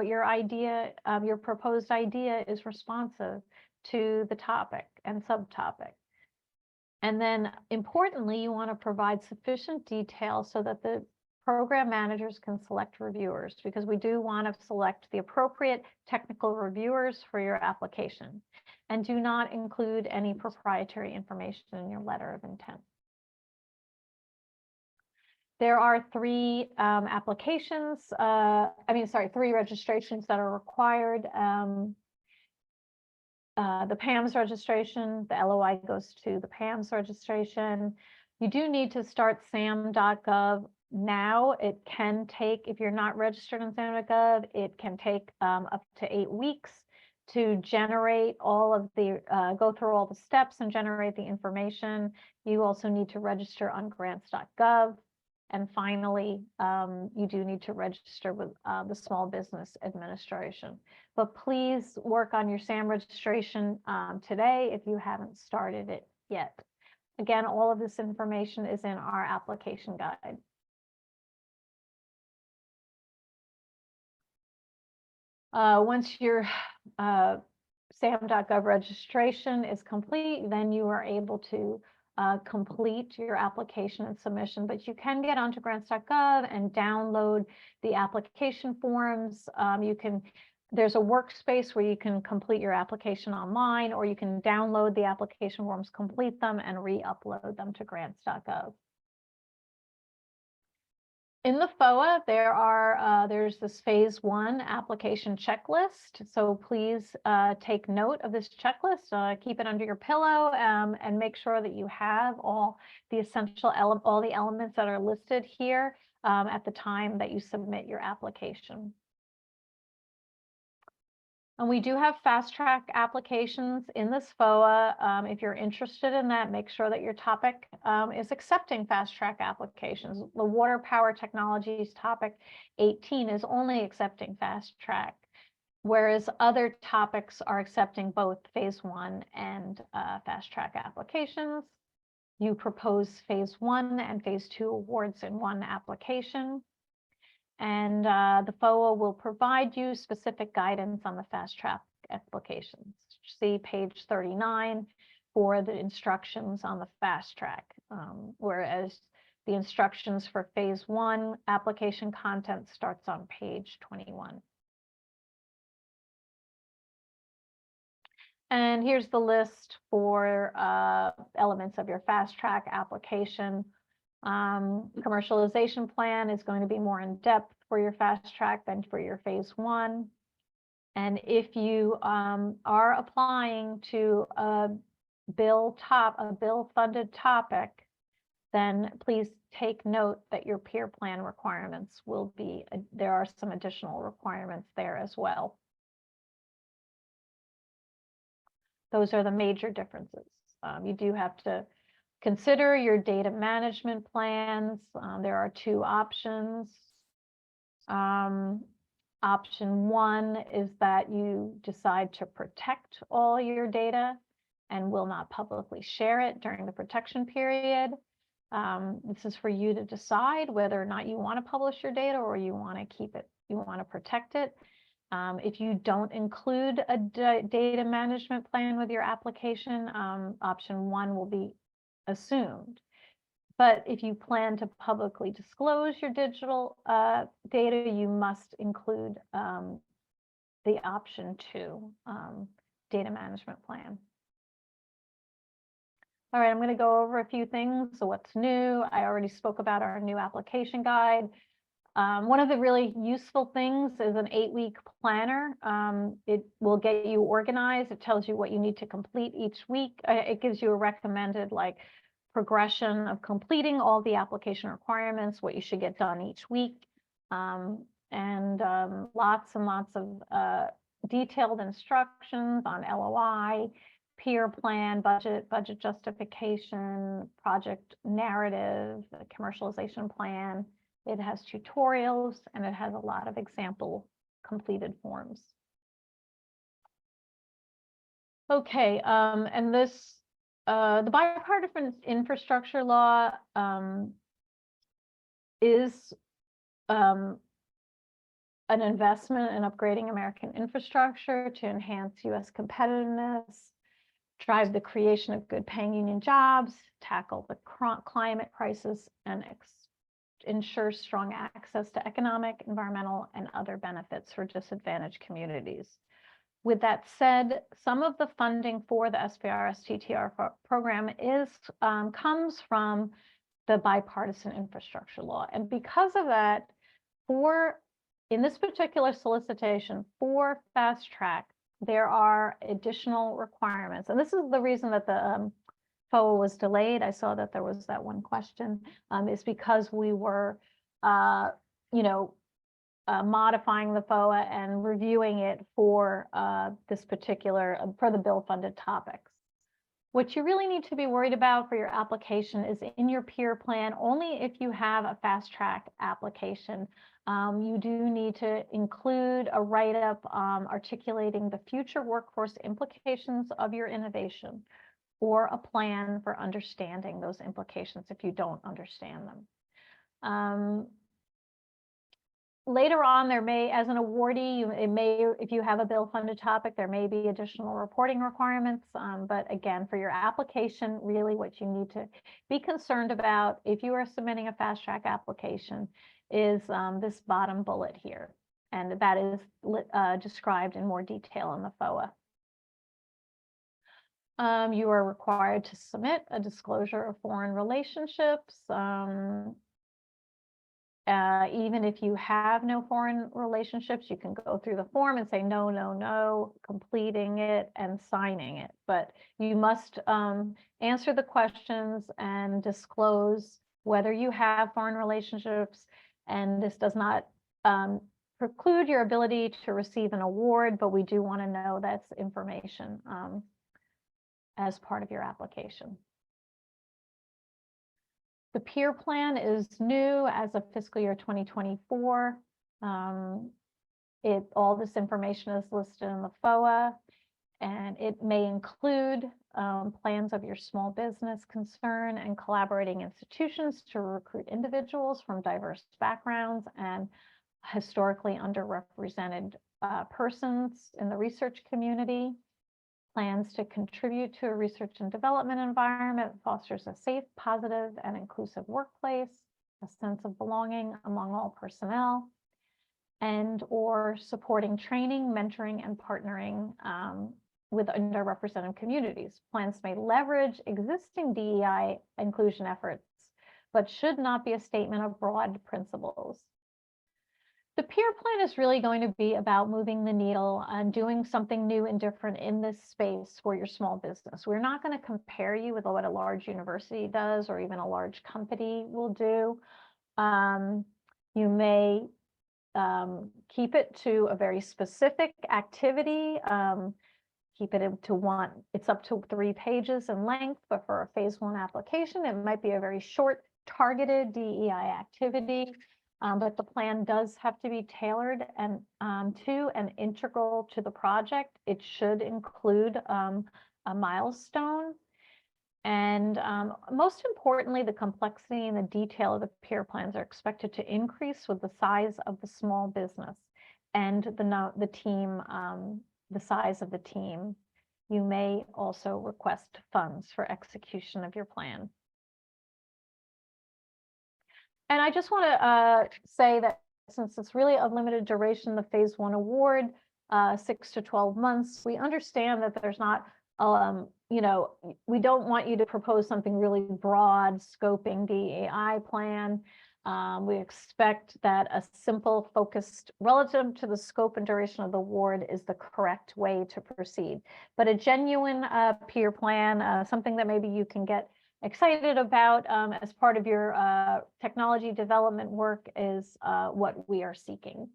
your idea, your proposed idea is responsive to the topic and subtopic. And then importantly, you want to provide sufficient detail so that the program managers can select reviewers, because we do want to select the appropriate technical reviewers for your application, and do not include any proprietary information in your letter of intent. There are 3 registrations that are required. The PAMS registration, the LOI goes to the PAMS registration. You do need to start SAM.gov now. It can take, if you're not registered in SAM.gov, it can take up to 8 weeks to generate all of the, go through all the steps and generate the information, you also need to register on grants.gov. And finally, you do need to register with the Small Business Administration. But please work on your SAM registration today if you haven't started it yet. Again, all of this information is in our application guide. Once your SAM.gov registration is complete, then you are able to complete your application and submission, but you can get onto grants.gov and download the application forms. There's a workspace where you can complete your application online, or you can download the application forms, complete them, and re-upload them to grants.gov. In the FOA, there's this phase 1 application checklist. So please take note of this checklist, keep it under your pillow, and make sure that you have all the essential all the elements that are listed here at the time that you submit your application. And we do have fast track applications in this FOA. If you're interested in that, make sure that your topic is accepting fast track applications. The Water Power Technologies topic 18 is only accepting fast track, whereas other topics are accepting both phase 1 and fast track applications. You propose phase 1 and phase 2 awards in one application. And the FOA will provide you specific guidance on the fast track applications. See page 39 for the instructions on the fast track, whereas the instructions for phase 1 application content starts on page 21. And here's the list for elements of your fast track application. Commercialization plan is going to be more in depth for your fast track than for your phase 1. And if you are applying to a bill funded topic, then please take note that your peer plan requirements will be, there are some additional requirements there as well. Those are the major differences. You do have to consider your data management plans. There are 2 options. Option 1 is that you decide to protect all your data and will not publicly share it during the protection period. This is for you to decide whether or not you want to publish your data or you want to keep it, you want to protect it. If you don't include a data management plan with your application, option 1 will be assumed. But if you plan to publicly disclose your digital data, you must include the option 2 data management plan. All right, I'm going to go over a few things. So what's new? I already spoke about our new application guide. One of the really useful things is an 8-week planner. It will get you organized. It tells you what you need to complete each week. It gives you a recommended progression of completing all the application requirements, what you should get done each week, and lots and lots of detailed instructions on LOI, peer plan, budget justification, project narrative, the commercialization plan. It has tutorials, and it has a lot of example completed forms. Okay, and this, the bipartisan infrastructure law is an investment in upgrading American infrastructure to enhance U.S. competitiveness, drive the creation of good-paying union jobs, tackle the climate crisis, and ensure strong access to economic, environmental, and other benefits for disadvantaged communities. With that said, some of the funding for the SBIR STTR program comes from the bipartisan infrastructure law. And because of that, in this particular solicitation for fast track, there are additional requirements. And this is the reason that the FOA was delayed. I saw that there was that one question, is because we were, modifying the FOA and reviewing it for this particular, for the bill-funded topics. What you really need to be worried about for your application is in your peer plan, only if you have a fast track application. You do need to include a write-up articulating the future workforce implications of your innovation, or a plan for understanding those implications if you don't understand them. Later on, there may, as an awardee, if you have a bill-funded topic, there may be additional reporting requirements. But again, for your application, really what you need to be concerned about if you are submitting a fast track application is this bottom bullet here. And that is described in more detail in the FOA. You are required to submit a disclosure of foreign relationships. Even if you have no foreign relationships, you can go through the form and say no, no, no, completing it and signing it. But you must answer the questions and disclose whether you have foreign relationships. And this does not preclude your ability to receive an award, but we do want to know that's information as part of your application. The peer plan is new as of fiscal year 2024. All this information is listed in the FOA, and it may include plans of your small business concern and collaborating institutions to recruit individuals from diverse backgrounds and historically underrepresented persons in the research community. Plans to contribute to a research and development environment that fosters a safe, positive, and inclusive workplace, a sense of belonging among all personnel, and or supporting training, mentoring, and partnering with underrepresented communities. Plans may leverage existing DEI inclusion efforts, but should not be a statement of broad principles. The peer plan is really going to be about moving the needle and doing something new and different in this space for your small business. We're not going to compare you with what a large university does or even a large company will do. You may keep it to a very specific activity. Keep it to one. It's up to 3 pages in length, but for a phase 1 application, it might be a very short, targeted DEI activity. But the plan does have to be tailored and to and integral to the project. It should include a milestone. And most importantly, the complexity and the detail of the peer plans are expected to increase with the size of the small business and the team, the size of the team. You may also request funds for execution of your plan. And I just want to say that since it's really a limited duration, the phase 1 award, 6 to 12 months, we understand that there's not, we don't want you to propose something really broad scoping DEI plan. We expect that a simple, focused, relative to the scope and duration of the award is the correct way to proceed. But a genuine peer plan, something that maybe you can get excited about as part of your technology development work is what we are seeking.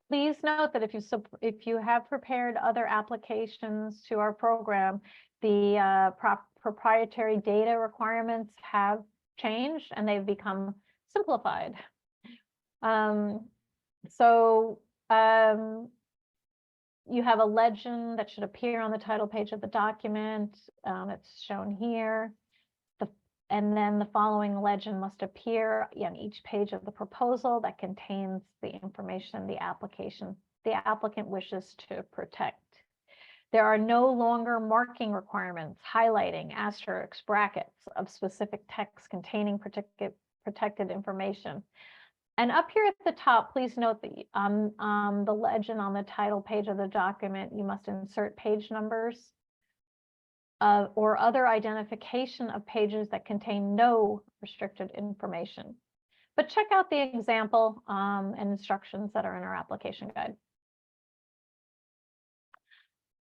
Please note that if you have prepared other applications to our program, the proprietary data requirements have changed and they've become simplified. You have a legend that should appear on the title page of the document. It's shown here. And then the following legend must appear on each page of the proposal that contains the information the applicant wishes to protect. There are no longer marking requirements, highlighting, asterisks, brackets of specific text containing protected information. And up here at the top, please note that the legend on the title page of the document, you must insert page numbers or other identification of pages that contain no restricted information. But check out the example and instructions that are in our application guide.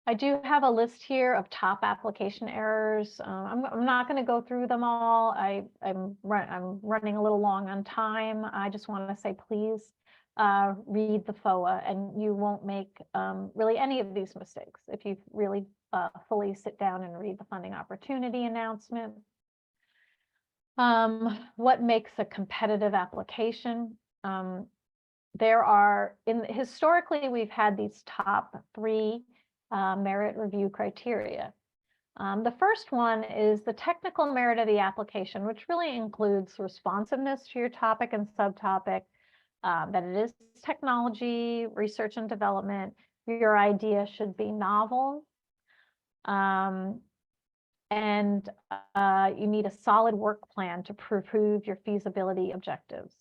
I do have a list here of top application errors. I'm not going to go through them all. I'm running a little long on time. I just want to say, please read the FOA, and you won't make really any of these mistakes if you really fully sit down and read the funding opportunity announcement. What makes a competitive application? Historically, we've had these top 3 merit review criteria. The first one is the technical merit of the application, which really includes responsiveness to your topic and subtopic, that it is technology, research and development. Your idea should be novel. And you need a solid work plan to prove your feasibility objectives.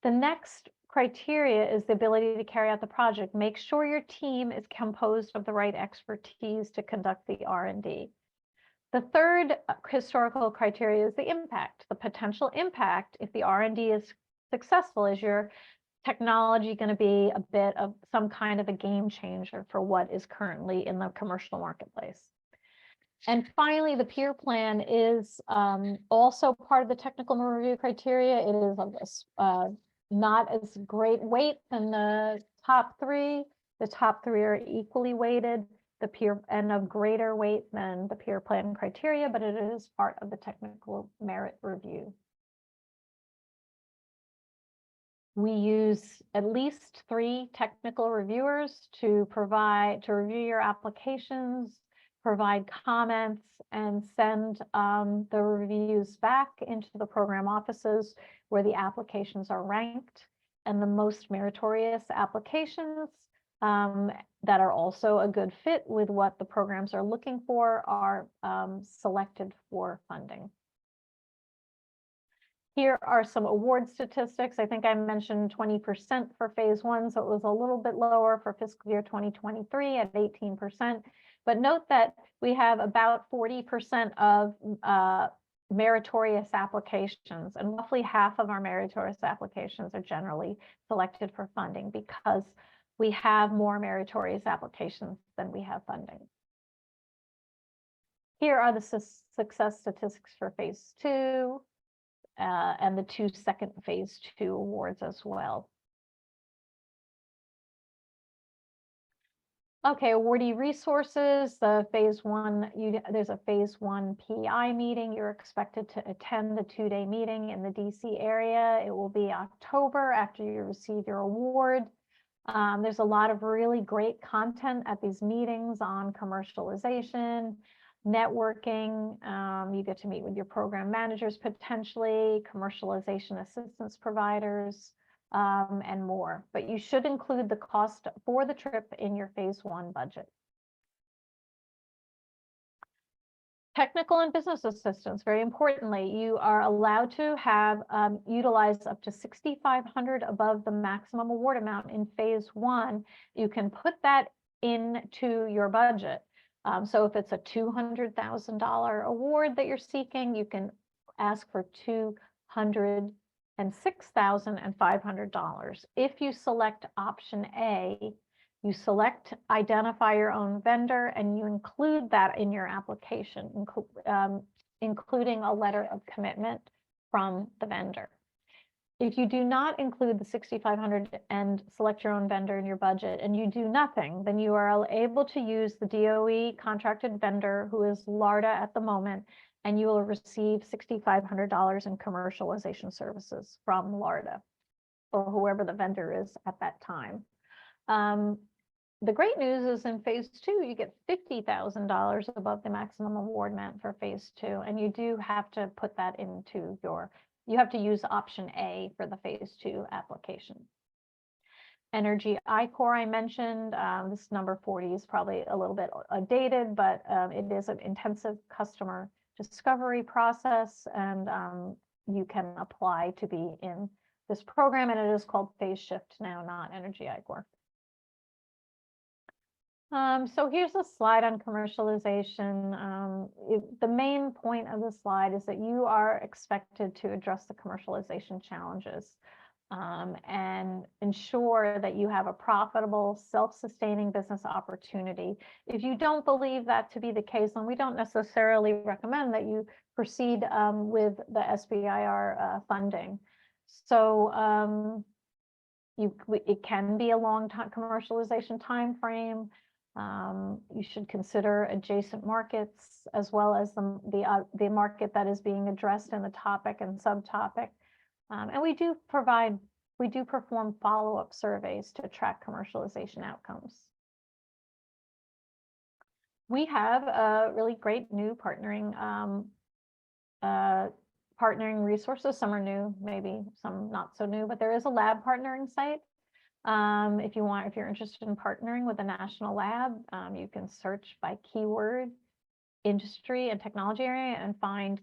The next criteria is the ability to carry out the project. Make sure your team is composed of the right expertise to conduct the R&D. The third historical criteria is the impact, the potential impact. If the R&D is successful, is your technology going to be a bit of some kind of a game changer for what is currently in the commercial marketplace? And finally, the peer plan is also part of the technical review criteria. It is not as great weight than the top 3. The top 3 are equally weighted, the peer, and of greater weight than the peer plan criteria, but it is part of the technical merit review. We use at least 3 technical reviewers to review your applications, provide comments, and send the reviews back into the program offices where the applications are ranked. And the most meritorious applications that are also a good fit with what the programs are looking for are selected for funding. Here are some award statistics. I think I mentioned 20% for phase 1, so it was a little bit lower for fiscal year 2023 at 18%. But note that we have about 40% of meritorious applications, and roughly half of our meritorious applications are generally selected for funding because we have more meritorious applications than we have funding. Here are the success statistics for phase 2 and the 2 second phase 2 awards as well. Okay, awardee resources, the phase 1, there's a phase 1 PI meeting. You're expected to attend the 2-day meeting in the DC area. It will be October after you receive your award. There's a lot of really great content at these meetings on commercialization, networking. You get to meet with your program managers potentially, commercialization assistance providers, and more. But you should include the cost for the trip in your phase 1 budget. Technical and business assistance, very importantly, you are allowed to have utilize up to $6,500 above the maximum award amount in phase 1. You can put that into your budget. So if it's a $200,000 award that you're seeking, you can ask for $206,500. If you select option A, you select identify your own vendor and you include that in your application, including a letter of commitment from the vendor. If you do not include the $6,500 and select your own vendor in your budget and you do nothing, then you are able to use the DOE contracted vendor, who is LARDA at the moment, and you will receive $6,500 in commercialization services from LARDA or whoever the vendor is at that time. The great news is in phase 2, you get $50,000 above the maximum award amount for phase 2, and you do have to put that into you have to use option A for the phase 2 application. Energy I-Core I mentioned, this number 40 is probably a little bit dated, but it is an intensive customer discovery process, and you can apply to be in this program, and it is called Phase Shift now, not Energy I-Core. So here's a slide on commercialization. The main point of the slide is that you are expected to address the commercialization challenges. and ensure that you have a profitable, self-sustaining business opportunity. If you don't believe that to be the case, then we don't necessarily recommend that you proceed with the SBIR funding. So it can be a long time commercialization time frame. You should consider adjacent markets as well as the market that is being addressed in the topic and subtopic. And we do perform follow-up surveys to track commercialization outcomes. We have a really great new partnering resources. Some are new, maybe some not so new, but there is a lab partnering site. If you're interested in partnering with a national lab, you can search by keyword, industry and technology area, and find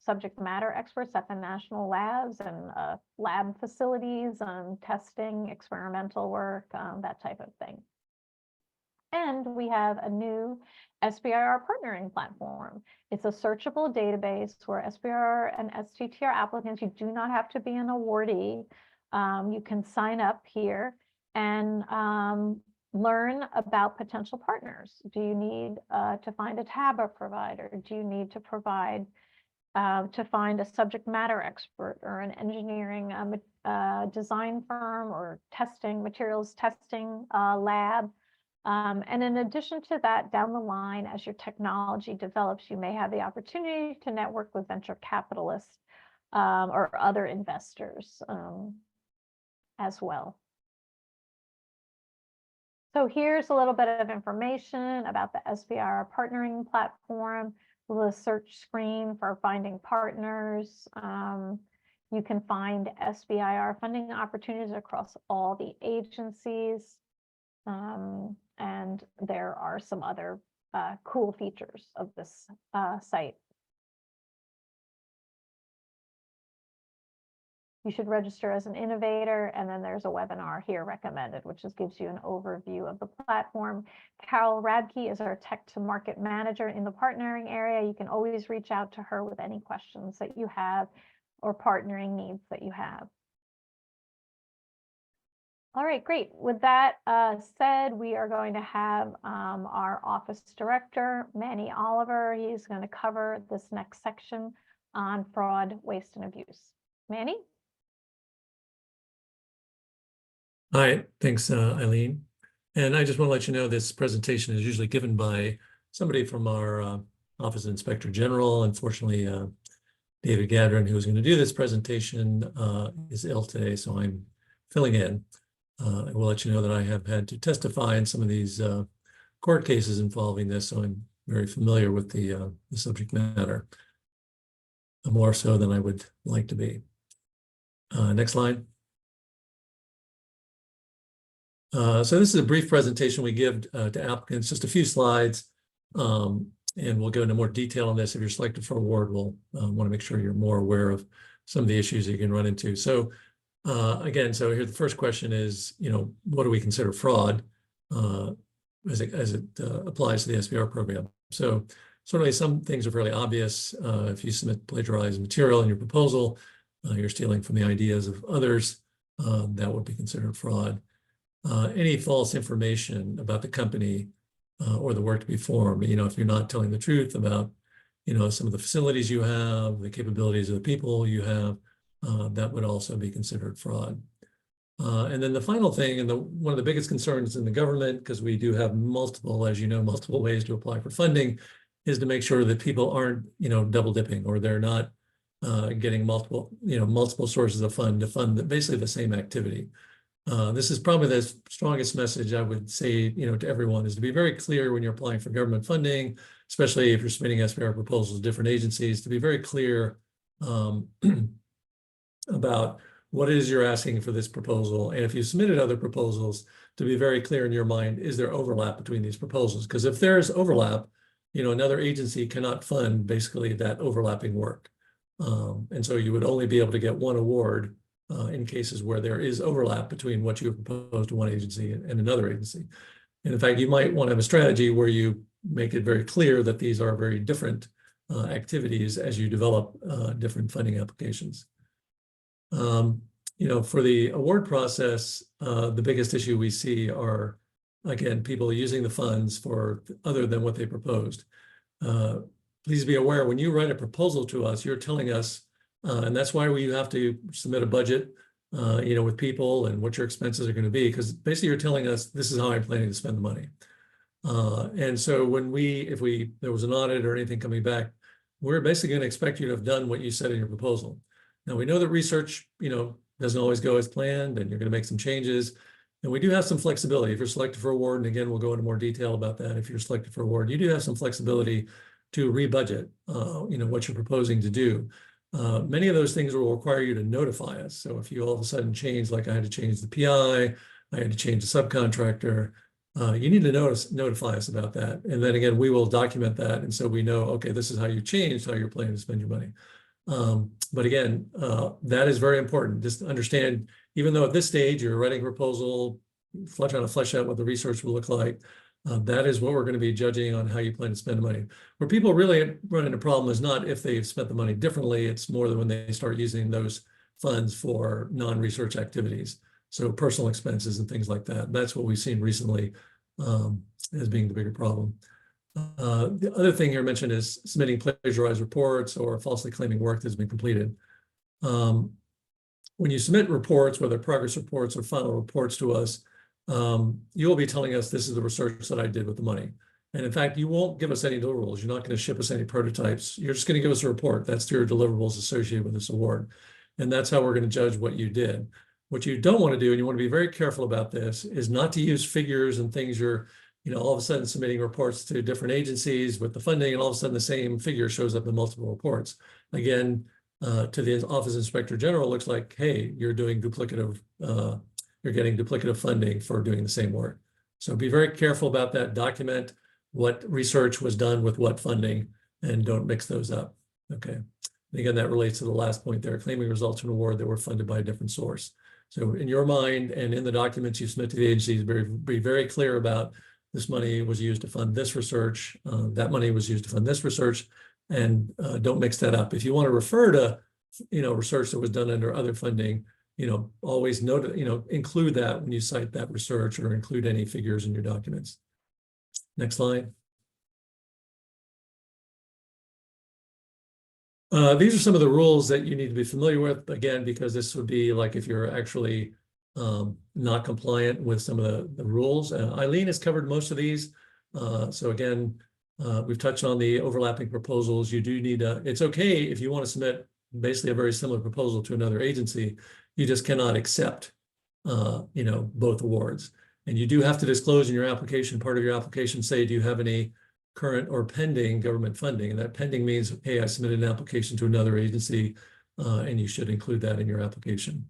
subject matter experts at the national labs and lab facilities, testing, experimental work, that type of thing. And we have a new SBIR partnering platform. It's a searchable database where SBIR and STTR applicants, you do not have to be an awardee. You can sign up here and learn about potential partners. Do you need to find a TABA provider? Do you need to find a subject matter expert or an engineering design firm or materials testing lab? And in addition to that, down the line, as your technology develops, you may have the opportunity to network with venture capitalists or other investors as well. So here's a little bit of information about the SBIR partnering platform, the search screen for finding partners. You can find SBIR funding opportunities across all the agencies. And there are some other cool features of this site. You should register as an innovator, and then there's a webinar here recommended, which just gives you an overview of the platform. Carol Radke is our tech to market manager in the partnering area. You can always reach out to her with any questions that you have or partnering needs that you have. All right, great. With that said, we are going to have our office director, Manny Oliver. He's going to cover this next section on fraud, waste, and abuse. Manny?
Hi, thanks, Eileen. And I just want to let you know this presentation is usually given by somebody from our Office of Inspector General. Unfortunately, David Gadron, who was going to do this presentation, is ill today, so I'm filling in. I will let you know that I have had to testify in some of these court cases involving this, so I'm very familiar with the subject matter, more so than I would like to be. Next slide. So this is a brief presentation we give to applicants, just a few slides, and we'll go into more detail on this. If you're selected for award, we'll want to make sure you're more aware of some of the issues that you can run into. So again, so here the first question is, what do we consider fraud as it applies to the SBIR program? So certainly some things are fairly obvious. If you submit plagiarized material in your proposal, you're stealing from the ideas of others, that would be considered fraud. Any false information about the company or the work to be performed, if you're not telling the truth about, some of the facilities you have, the capabilities of the people you have, that would also be considered fraud. And then the final thing, and one of the biggest concerns in the government, because we do have multiple ways to apply for funding, is to make sure that people aren't, double dipping, or they're not getting multiple sources of fund to fund basically the same activity. This is probably the strongest message I would say, to everyone, is to be very clear when you're applying for government funding, especially if you're submitting SBIR proposals to different agencies, to be very clear about what it is you're asking for this proposal. And if you submitted other proposals, to be very clear in your mind, is there overlap between these proposals? Because if there's overlap, another agency cannot fund basically that overlapping work. And so you would only be able to get one award in cases where there is overlap between what you proposed to one agency and another agency. And in fact, you might want to have a strategy where you make it very clear that these are very different activities as you develop different funding applications. For the award process, the biggest issue we see are, again, people using the funds for other than what they proposed. Please be aware, when you write a proposal to us, you're telling us, and that's why you have to submit a budget, with people and what your expenses are going to be, because basically you're telling us, this is how I'm planning to spend the money. And so if there was an audit or anything coming back, we're basically going to expect you to have done what you said in your proposal. Now, we know that research, doesn't always go as planned, and you're going to make some changes. And we do have some flexibility. If you're selected for award, and again, we'll go into more detail about that. If you're selected for award, you do have some flexibility to rebudget, what you're proposing to do. Many of those things will require you to notify us. So if you all of a sudden change, like I had to change the PI, I had to change the subcontractor, you need to notify us about that. And then again, we will document that. And so we know, okay, this is how you changed, how you're planning to spend your money. But again, that is very important. Just understand, even though at this stage you're writing a proposal, trying to flesh out what the research will look like, that is what we're going to be judging on how you plan to spend the money. Where people really run into a problem is not if they've spent the money differently, it's more than when they start using those funds for non-research activities. So personal expenses and things like that. That's what we've seen recently as being the bigger problem. The other thing here mentioned is submitting plagiarized reports or falsely claiming work that's been completed. When you submit reports, whether progress reports or final reports to us, you will be telling us this is the research that I did with the money. And in fact, you won't give us any deliverables. You're not going to ship us any prototypes. You're just going to give us a report. That's your deliverables associated with this award. And that's how we're going to judge what you did. What you don't want to do, and you want to be very careful about this, is not to use figures and things you're all of a sudden submitting reports to different agencies with the funding, and all of a sudden the same figure shows up in multiple reports. Again, to the Office Inspector General, looks like, hey, you're doing duplicative, you're getting duplicative funding for doing the same work. So be very careful about that. Document what research was done with what funding, and don't mix those up. Okay. And again, that relates to the last point there, claiming results from an award that were funded by a different source. So in your mind and in the documents you submit to the agencies, be very clear about this money was used to fund this research, that money was used to fund this research, and don't mix that up. If you want to refer to, research that was done under other funding, always note, include that when you cite that research, or include any figures in your documents. Next slide. These are some of the rules that you need to be familiar with, again, because this would be like if you're actually not compliant with some of the rules. Eileen has covered most of these. So again, we've touched on the overlapping proposals. You do need it's okay if you want to submit basically a very similar proposal to another agency. You just cannot accept, both awards. And you do have to disclose in your application, part of your application, say, do you have any current or pending government funding? And that pending means, hey, I submitted an application to another agency, and you should include that in your application.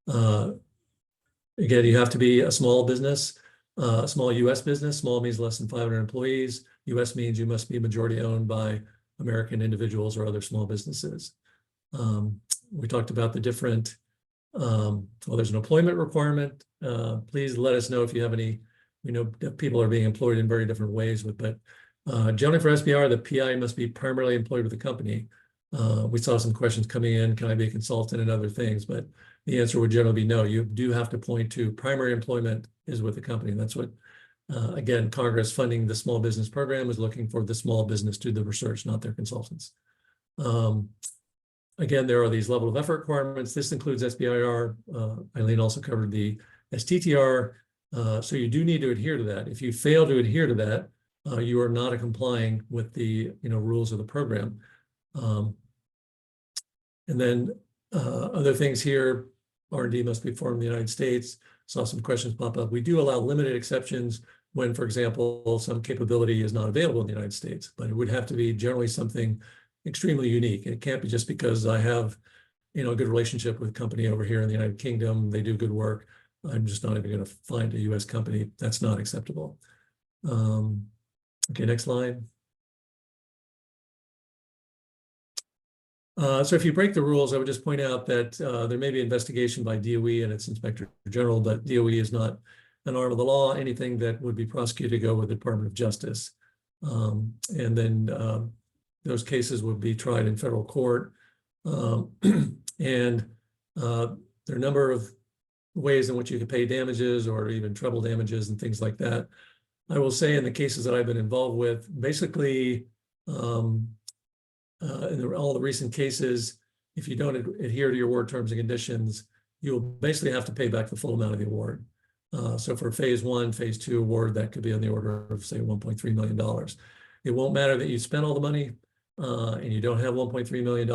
Again, you have to be a small business, a small U.S. business. Small means less than 500 employees. U.S. means you must be majority owned by American individuals or other small businesses. We talked about the different, there's an employment requirement. Please let us know if you have any, we know that people are being employed in very different ways, but generally for SBIR, the PI must be primarily employed with the company. We saw some questions coming in, can I be a consultant and other things, but the answer would generally be no. You do have to point to primary employment is with the company. And that's what, again, Congress funding the small business program is looking for the small business to do the research, not their consultants. Again, there are these level of effort requirements. This includes SBIR. Eileen also covered the STTR. So you do need to adhere to that. If you fail to adhere to that, you are not complying with the rules of the program. And then other things here, R&D must be performed in the United States. Saw some questions pop up. We do allow limited exceptions when, for example, some capability is not available in the United States, but it would have to be generally something extremely unique. It can't be just because I have, a good relationship with a company over here in the United Kingdom, they do good work, I'm just not even going to find a US company. That's not acceptable. Okay, next slide. So if you break the rules, I would just point out that there may be investigation by DOE and its Inspector General, but DOE is not an arm of the law. Anything that would be prosecuted go with the Department of Justice. And then those cases would be tried in federal court. And there are a number of ways in which you could pay damages or even treble damages and things like that. I will say in the cases that I've been involved with, basically, in all the recent cases, if you don't adhere to your award terms and conditions, you'll basically have to pay back the full amount of the award. So for phase 1, phase 2 award, that could be on the order of, say, $1.3 million. It won't matter that you spent all the money and you don't have $1.3 million.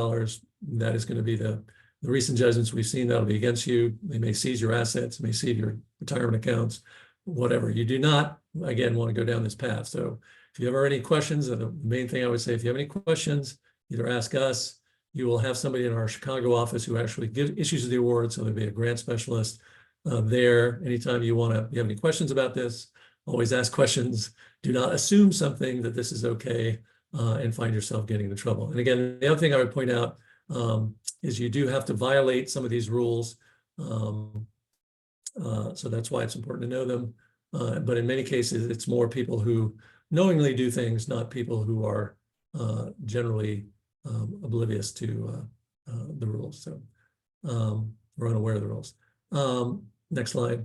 That is going to be the recent judgments we've seen that'll be against you. They may seize your assets, may seize your retirement accounts, whatever. You do not, again, want to go down this path. So if you ever have any questions, the main thing I would say, if you have any questions, either ask us. You will have somebody in our Chicago office who actually issues the award. So there'll be a grant specialist there. Anytime you have any questions about this, always ask questions. Do not assume something that this is okay and find yourself getting into trouble. And again, the other thing I would point out is you do have to violate some of these rules. So that's why it's important to know them. But in many cases, it's more people who knowingly do things, not people who are generally oblivious to the rules, so or unaware of the rules. Next slide.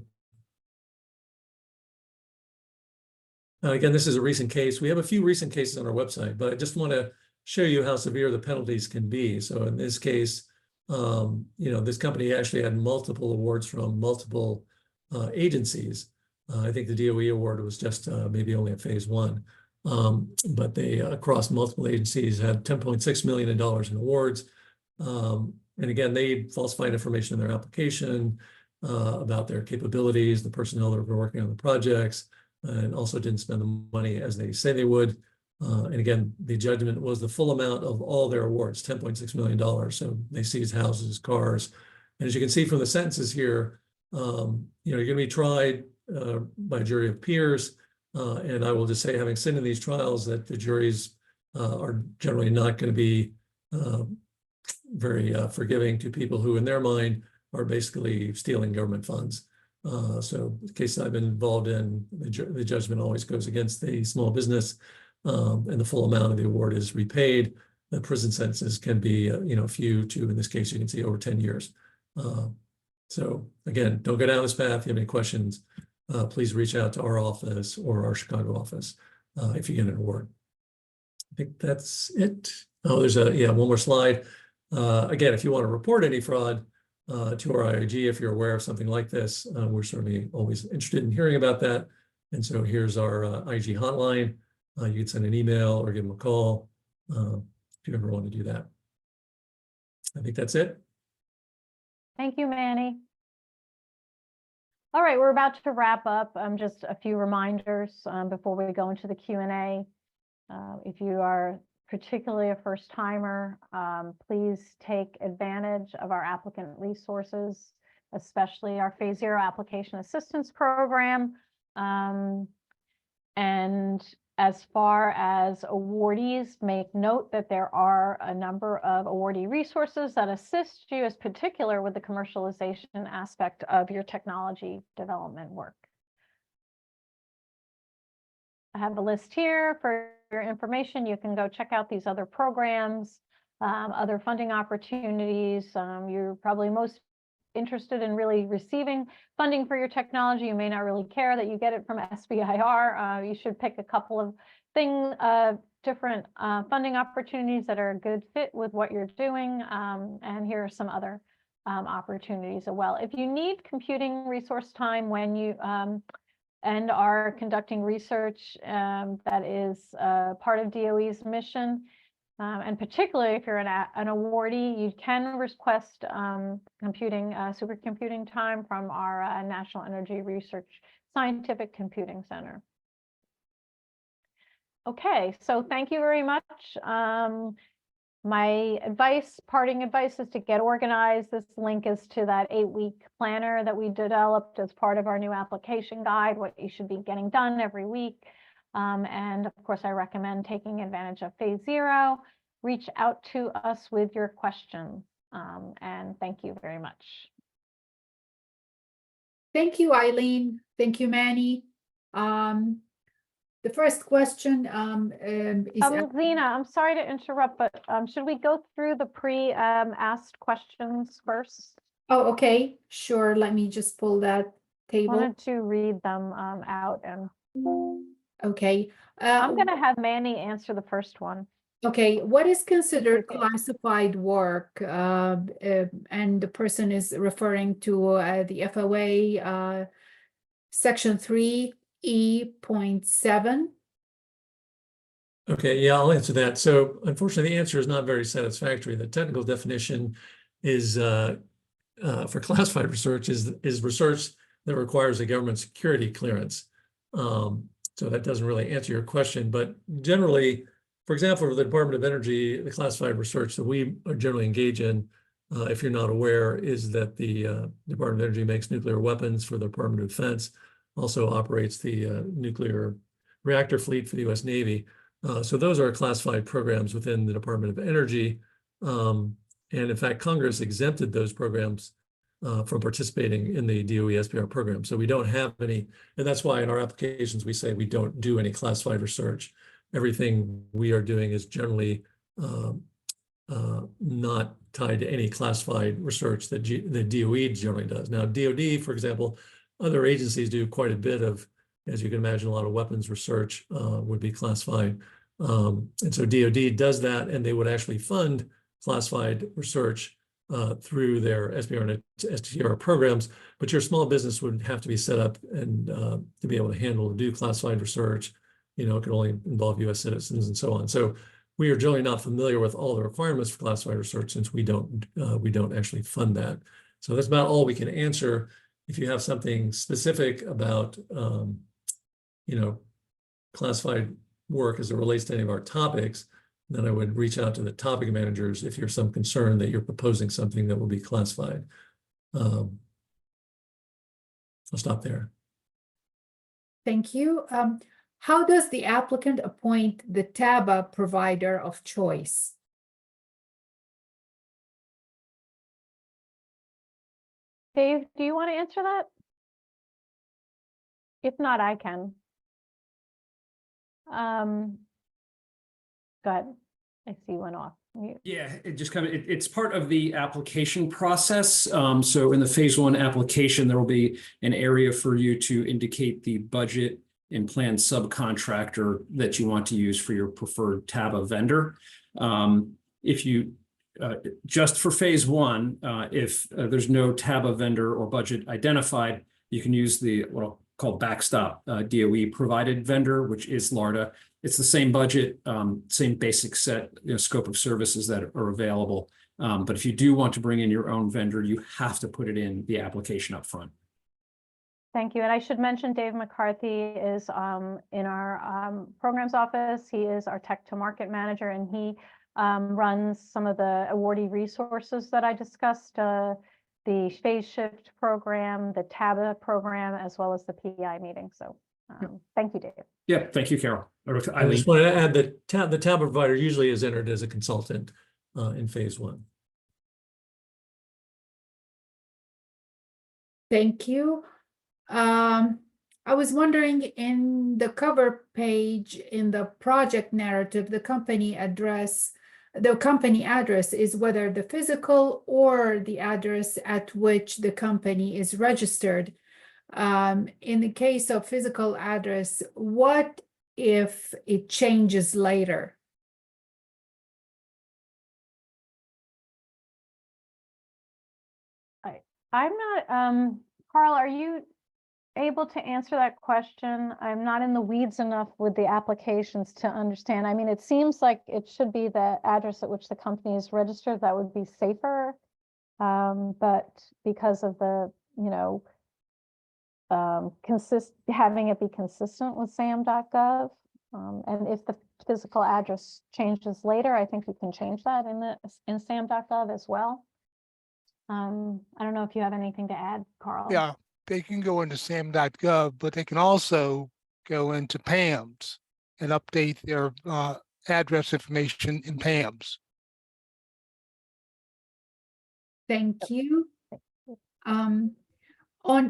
Again, this is a recent case. We have a few recent cases on our website, but I just want to show you how severe the penalties can be. So in this case, this company actually had multiple awards from multiple agencies. I think the DOE award was just maybe only at phase 1. But they, across multiple agencies, had $10.6 million in awards. And again, they falsified information in their application about their capabilities, the personnel that were working on the projects, and also didn't spend the money as they say they would. And again, the judgment was the full amount of all their awards, $10.6 million. So they seized houses, cars. And as you can see from the sentences here, you're going to be tried by a jury of peers. And I will just say, having seen in these trials, that the juries are generally not going to be very forgiving to people who, in their mind, are basically stealing government funds. So the cases I've been involved in, the judgment always goes against the small business, and the full amount of the award is repaid. The prison sentences can be, a few to, in this case, you can see over 10 years. So again, don't go down this path. If you have any questions, please reach out to our office or our Chicago office if you get an award. I think that's it. Oh, there's one more slide. Again, if you want to report any fraud to our IIG, if you're aware of something like this, we're certainly always interested in hearing about that. And so here's our IIG hotline. You can send an email or give them a call if you ever want to do that. I think that's it.
Thank you, Manny. All right, we're about to wrap up. Just a few reminders before we go into the Q&A. If you are particularly a first timer, please take advantage of our applicant resources, especially our Phase 0 Application Assistance Program. And as far as awardees, make note that there are a number of awardee resources that assist you, as particular with the commercialization aspect of your technology development work. I have a list here for your information. You can go check out these other programs, other funding opportunities. You're probably most interested in really receiving funding for your technology. You may not really care that you get it from SBIR. You should pick a couple of different funding opportunities that are a good fit with what you're doing. And here are some other opportunities as well. If you need computing resource time when you and are conducting research that is part of DOE's mission, and particularly if you're an awardee, you can request supercomputing time from our National Energy Research Scientific Computing Center. Okay, so thank you very much. My parting advice is to get organized. This link is to that 8-week planner that we developed as part of our new application guide, what you should be getting done every week. And of course, I recommend taking advantage of Phase 0. Reach out to us with your questions. And thank you very much.
Thank you, Eileen. Thank you, Manny. The first question is
Zena, I'm sorry to interrupt, but should we go through the pre-asked questions first?
Oh, okay, sure. Let me just pull that table.
Wanted to read them out, and
Okay.
I'm gonna have Manny answer the first one.
Okay, what is considered
Okay.
classified work? And the person is referring to the FOA section 3E.7.
Okay, yeah, I'll answer that. So unfortunately, the answer is not very satisfactory. The technical definition is for classified research is research that requires a government security clearance. So that doesn't really answer your question, but generally, for example, for the Department of Energy, the classified research that we generally engage in, if you're not aware, is that the Department of Energy makes nuclear weapons for the Department of Defense, also operates the nuclear reactor fleet for the U.S. Navy. So those are classified programs within the Department of Energy. And in fact, Congress exempted those programs from participating in the DOE SBIR program. So we don't have any, and that's why in our applications, we say we don't do any classified research. Everything we are doing is generally not tied to any classified research that the DOE generally does. Now, DOD, for example, other agencies do quite a bit of, as you can imagine, a lot of weapons research would be classified. And so DOD does that, and they would actually fund classified research through their SBIR and STR programs, but your small business would have to be set up and to be able to do classified research. You know, it could only involve U.S. citizens and so on. So we are generally not familiar with all the requirements for classified research since we don't actually fund that. So that's about all we can answer. If you have something specific about you know, classified work as it relates to any of our topics, then I would reach out to the topic managers if you're some concern that you're proposing something that will be classified. I'll stop there.
Thank you. How does the applicant appoint the TABA provider of choice?
Dave, do you want to answer that? If not, I can. Go ahead. I see you went off mute.
Yeah, it just kind of, it's part of the application process. So in the phase 1 application, there will be an area for you to indicate the budget and planned subcontractor that you want to use for your preferred TABA vendor. If you, just for phase 1, if there's no TABA vendor or budget identified, you can use the what I'll call backstop DOE provided vendor, which is LARDA. It's the same budget, same basic set, scope of services that are available. But if you do want to bring in your own vendor, you have to put it in the application up front.
Thank you. And I should mention Dave McCarthy is in our programs office. He is our tech to market manager, and he runs some of the awardee resources that I discussed, the phase shift program, the TABA program, as well as the PI meeting. So thank you, Dave.
Yeah, thank you, Carol.
I just wanted to add that the TABA provider usually is entered as a consultant in phase 1.
Thank you. I was wondering, in the cover page in the project narrative, the company address is whether the physical or the address at which the company is registered. In the case of physical address, what if it changes later?
I'm not, Carl, are you able to answer that question? I'm not in the weeds enough with the applications to understand. I mean, it seems like it should be the address at which the company is registered. That would be safer. But because of the, having it be consistent with SAM.gov. And if the physical address changes later, I think you can change that in SAM.gov as well. I don't know if you have anything to add, Carl.
Yeah, they can go into SAM.gov, but they can also go into PAMS and update their address information in PAMS.
Thank you. On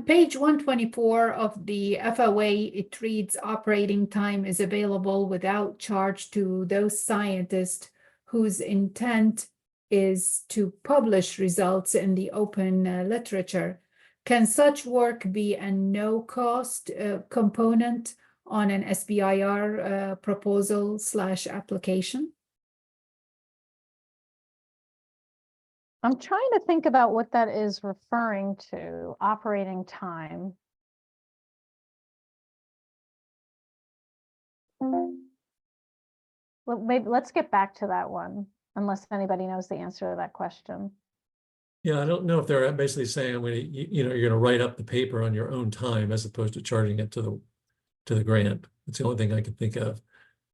page 124 of the FOA, it reads operating time is available without charge to those scientists whose intent is to publish results in the open literature. Can such work be a no-cost component on an SBIR proposal / application?
I'm trying to think about what that is referring to, operating time. Well, maybe let's get back to that one, unless anybody knows the answer to that question.
Yeah, I don't know if they're basically saying, you're going to write up the paper on your own time as opposed to charging it to the grant. It's the only thing I can think of.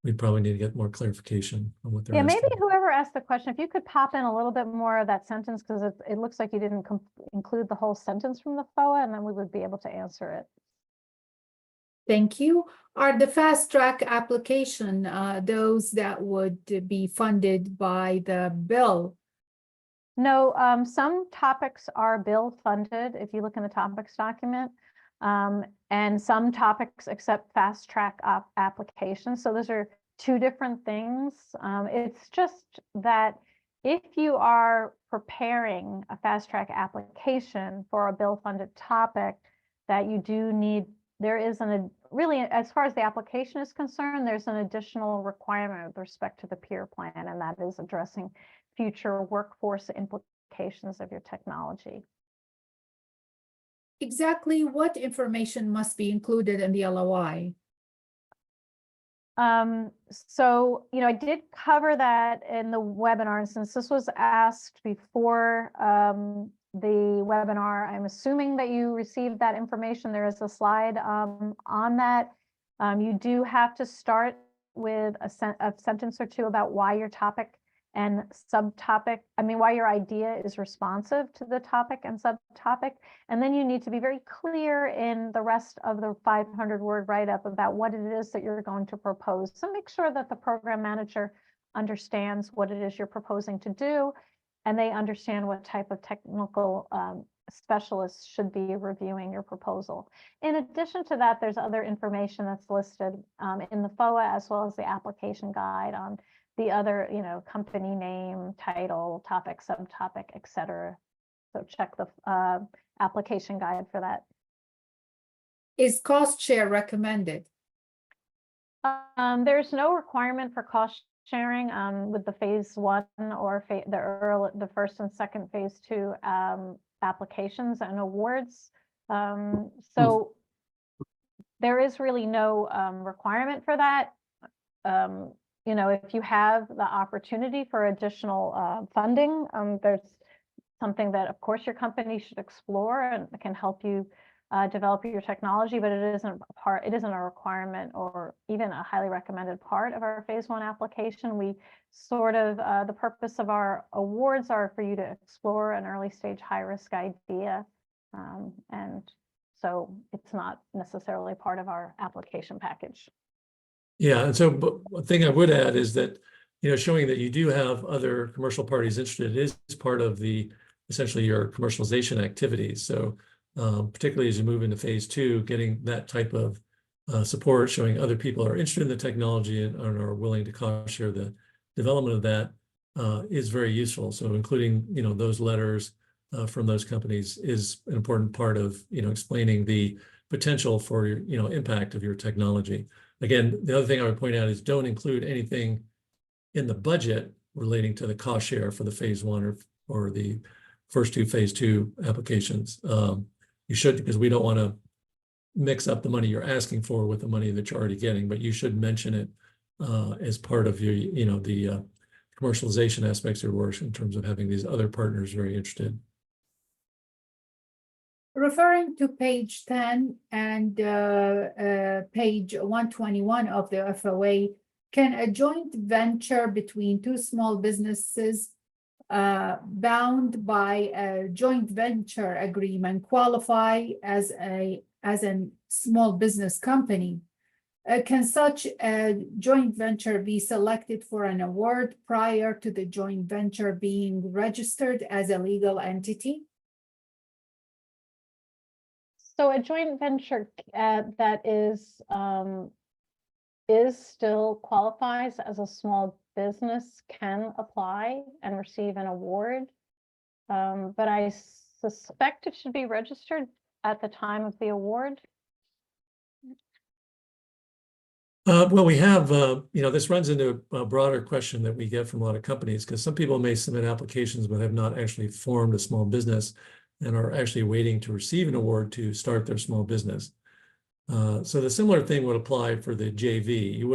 We probably need to get more clarification on what they're
Yeah, maybe
asking.
whoever asked the question, if you could pop in a little bit more of that sentence, because it looks like you didn't include the whole sentence from the FOA, and then we would be able to answer it.
Thank you. Are the fast track application those that would be funded by the bill?
No, some topics are bill funded, if you look in the topics document. And some topics accept fast track applications. So those are two different things. It's just that if you are preparing a fast track application for a bill funded topic, that you do need, there is really, as far as the application is concerned, there's an additional requirement with respect to the peer plan, and that is addressing future workforce implications of your technology.
Exactly what information must be included in the LOI?
So, I did cover that in the webinar, and since this was asked before the webinar, I'm assuming that you received that information. There is a slide on that. You do have to start with a sentence or two about why your topic and subtopic, why your idea is responsive to the topic and subtopic. And then you need to be very clear in the rest of the 500-word write-up about what it is that you're going to propose. So make sure that the program manager understands what it is you're proposing to do, and they understand what type of technical specialists should be reviewing your proposal. In addition to that, there's other information that's listed in the FOA, as well as the application guide on the other, company name, title, topic, subtopic, etc. So check the application guide for that.
Is cost share recommended?
There's no requirement for cost sharing with the phase 1 or the first and second phase 2 applications and awards. So there is really no requirement for that. If you have the opportunity for additional funding, there's something that, of course, your company should explore and can help you develop your technology, but it isn't a requirement or even a highly recommended part of our phase 1 application. We sort of, the purpose of our awards are for you to explore an early stage high risk idea. And so it's not necessarily part of our application package.
Yeah, and so but one thing I would add is that, showing that you do have other commercial parties interested is part of essentially your commercialization activities. So particularly as you move into phase 2, getting that type of support, showing other people are interested in the technology and are willing to cost share the development of that is very useful. So including, those letters from those companies is an important part of, explaining the potential for, impact of your technology. Again, the other thing I would point out is don't include anything in the budget relating to the cost share for the phase 1 or the first 2 phase 2 applications. You should, because we don't want to mix up the money you're asking for with the money that you're already getting, but you should mention it as part of your, the commercialization aspects of your work in terms of having these other partners very interested.
Referring to page 10 and page 121 of the FOA, can a joint venture between 2 small businesses bound by a joint venture agreement qualify as a small business company? Can such a joint venture be selected for an award prior to the joint venture being registered as a legal entity?
So a joint venture that is still qualifies as a small business can apply and receive an award. But I suspect it should be registered at the time of the award.
Well, we have, this runs into a broader question that we get from a lot of companies, because some people may submit applications but have not actually formed a small business and are actually waiting to receive an award to start their small business. So the similar thing would apply for the JV. You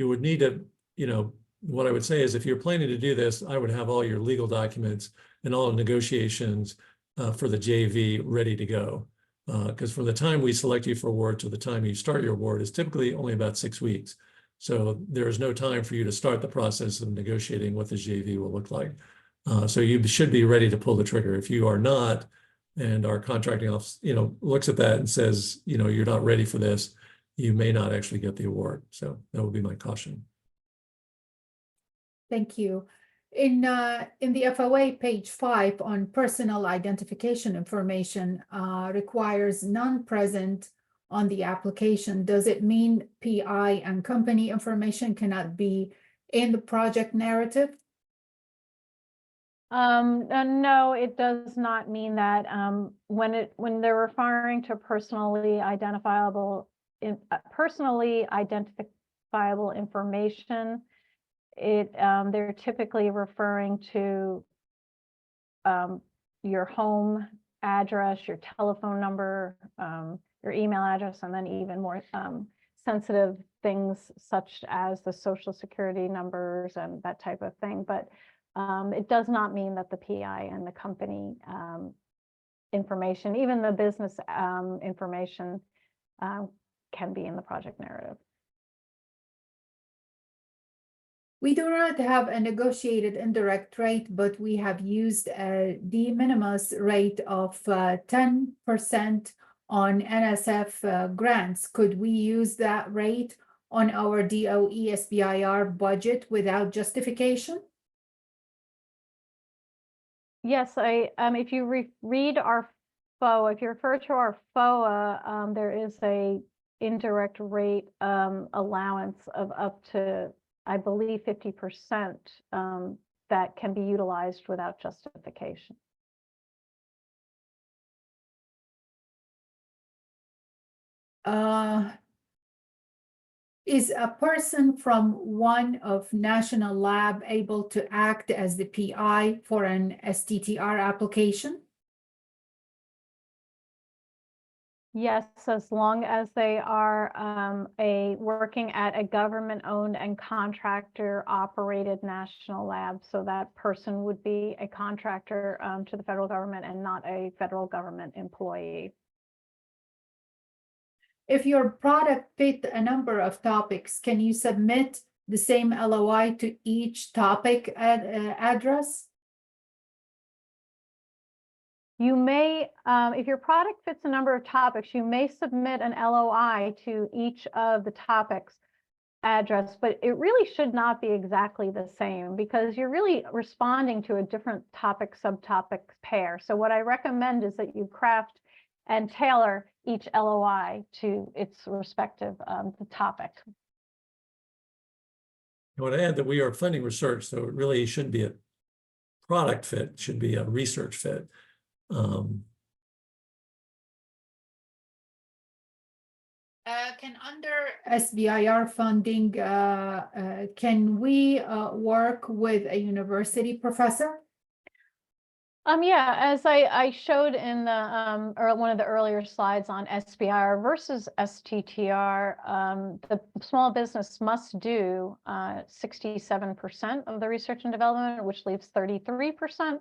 would need to, what I would say is if you're planning to do this, I would have all your legal documents and all the negotiations for the JV ready to go. Because from the time we select you for award to the time you start your award is typically only about 6 weeks. So there is no time for you to start the process of negotiating what the JV will look like. So you should be ready to pull the trigger. If you are not, and our contracting office, looks at that and says, you're not ready for this, you may not actually get the award. So that would be my caution.
Thank you. In the FOA, page 5 on personal identification information requires none present on the application. Does it mean PI and company information cannot be in the project narrative?
No, it does not mean that. When they're referring to personally identifiable information, they're typically referring to your home address, your telephone number, your email address, and then even more sensitive things such as the social security numbers and that type of thing. But it does not mean that the PI and the company information, even the business information, can be in the project narrative.
We do not have a negotiated indirect rate, but we have used a de minimis rate of 10% on NSF grants. Could we use that rate on our DOE SBIR budget without justification?
Yes, if you read our FOA, if you refer to our FOA, there is a indirect rate allowance of up to, I believe, 50% that can be utilized without justification.
Is a person from one of national lab able to act as the PI for an STTR application?
Yes, as long as they are working at a government-owned and contractor-operated national lab. So that person would be a contractor to the federal government and not a federal government employee.
If your product fit a number of topics, can you submit the same LOI to each topic address?
You may, if your product fits a number of topics, you may submit an LOI to each of the topics address, but it really should not be exactly the same because you're really responding to a different topic subtopic pair. So what I recommend is that you craft and tailor each LOI to its respective topic.
I want to add that we are funding research, so it really shouldn't be a product fit, it should be a research fit.
Can under SBIR funding, can we work with a university professor?
Yeah, as I showed in the or one of the earlier slides on SBIR versus STTR, the small business must do 67% of the research and development, which leaves 33%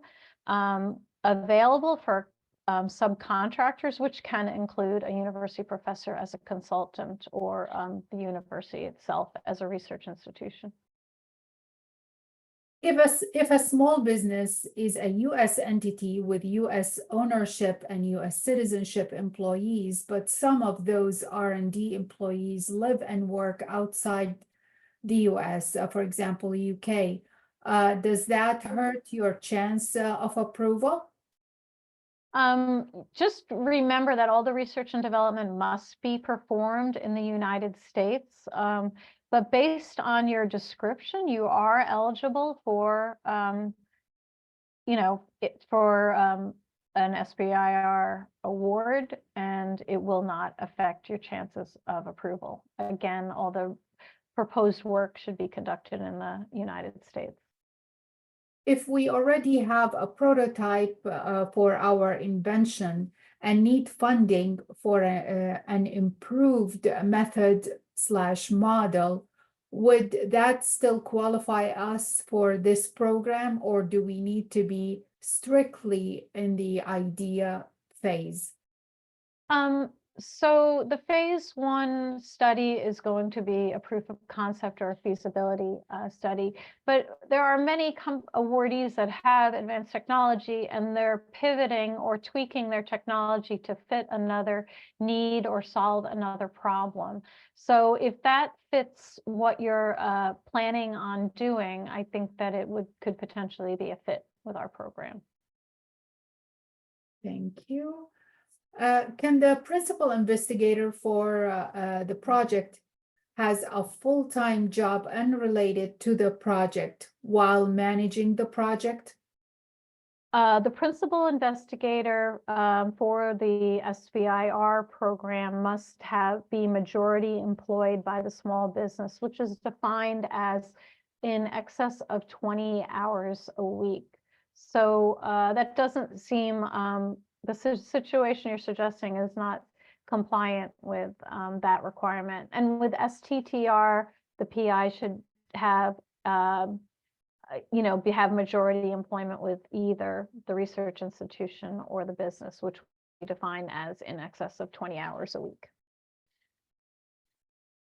available for subcontractors, which can include a university professor as a consultant or the university itself as a research institution.
If a small business is a U.S. entity with U.S. ownership and U.S. citizenship employees, but some of those R&D employees live and work outside the U.S., for example, UK, does that hurt your chance of approval?
Just remember that all the research and development must be performed in the United States. But based on your description, you are eligible for, for an SBIR award, and it will not affect your chances of approval. Again, all the proposed work should be conducted in the United States.
If we already have a prototype for our invention and need funding for an improved method/model, would that still qualify us for this program, or do we need to be strictly in the idea phase?
So the phase 1 study is going to be a proof of concept or a feasibility study, but there are many awardees that have advanced technology, and they're pivoting or tweaking their technology to fit another need or solve another problem. So if that fits what you're planning on doing, I think that it could potentially be a fit with our program.
Thank you. Can the principal investigator for the project has a full-time job unrelated to the project while managing the project?
The principal investigator for the SBIR program must be majority employed by the small business, which is defined as in excess of 20 hours a week. So that doesn't seem, the situation you're suggesting is not compliant with that requirement. And with STTR, the PI should have, have majority employment with either the research institution or the business, which we define as in excess of 20 hours a week.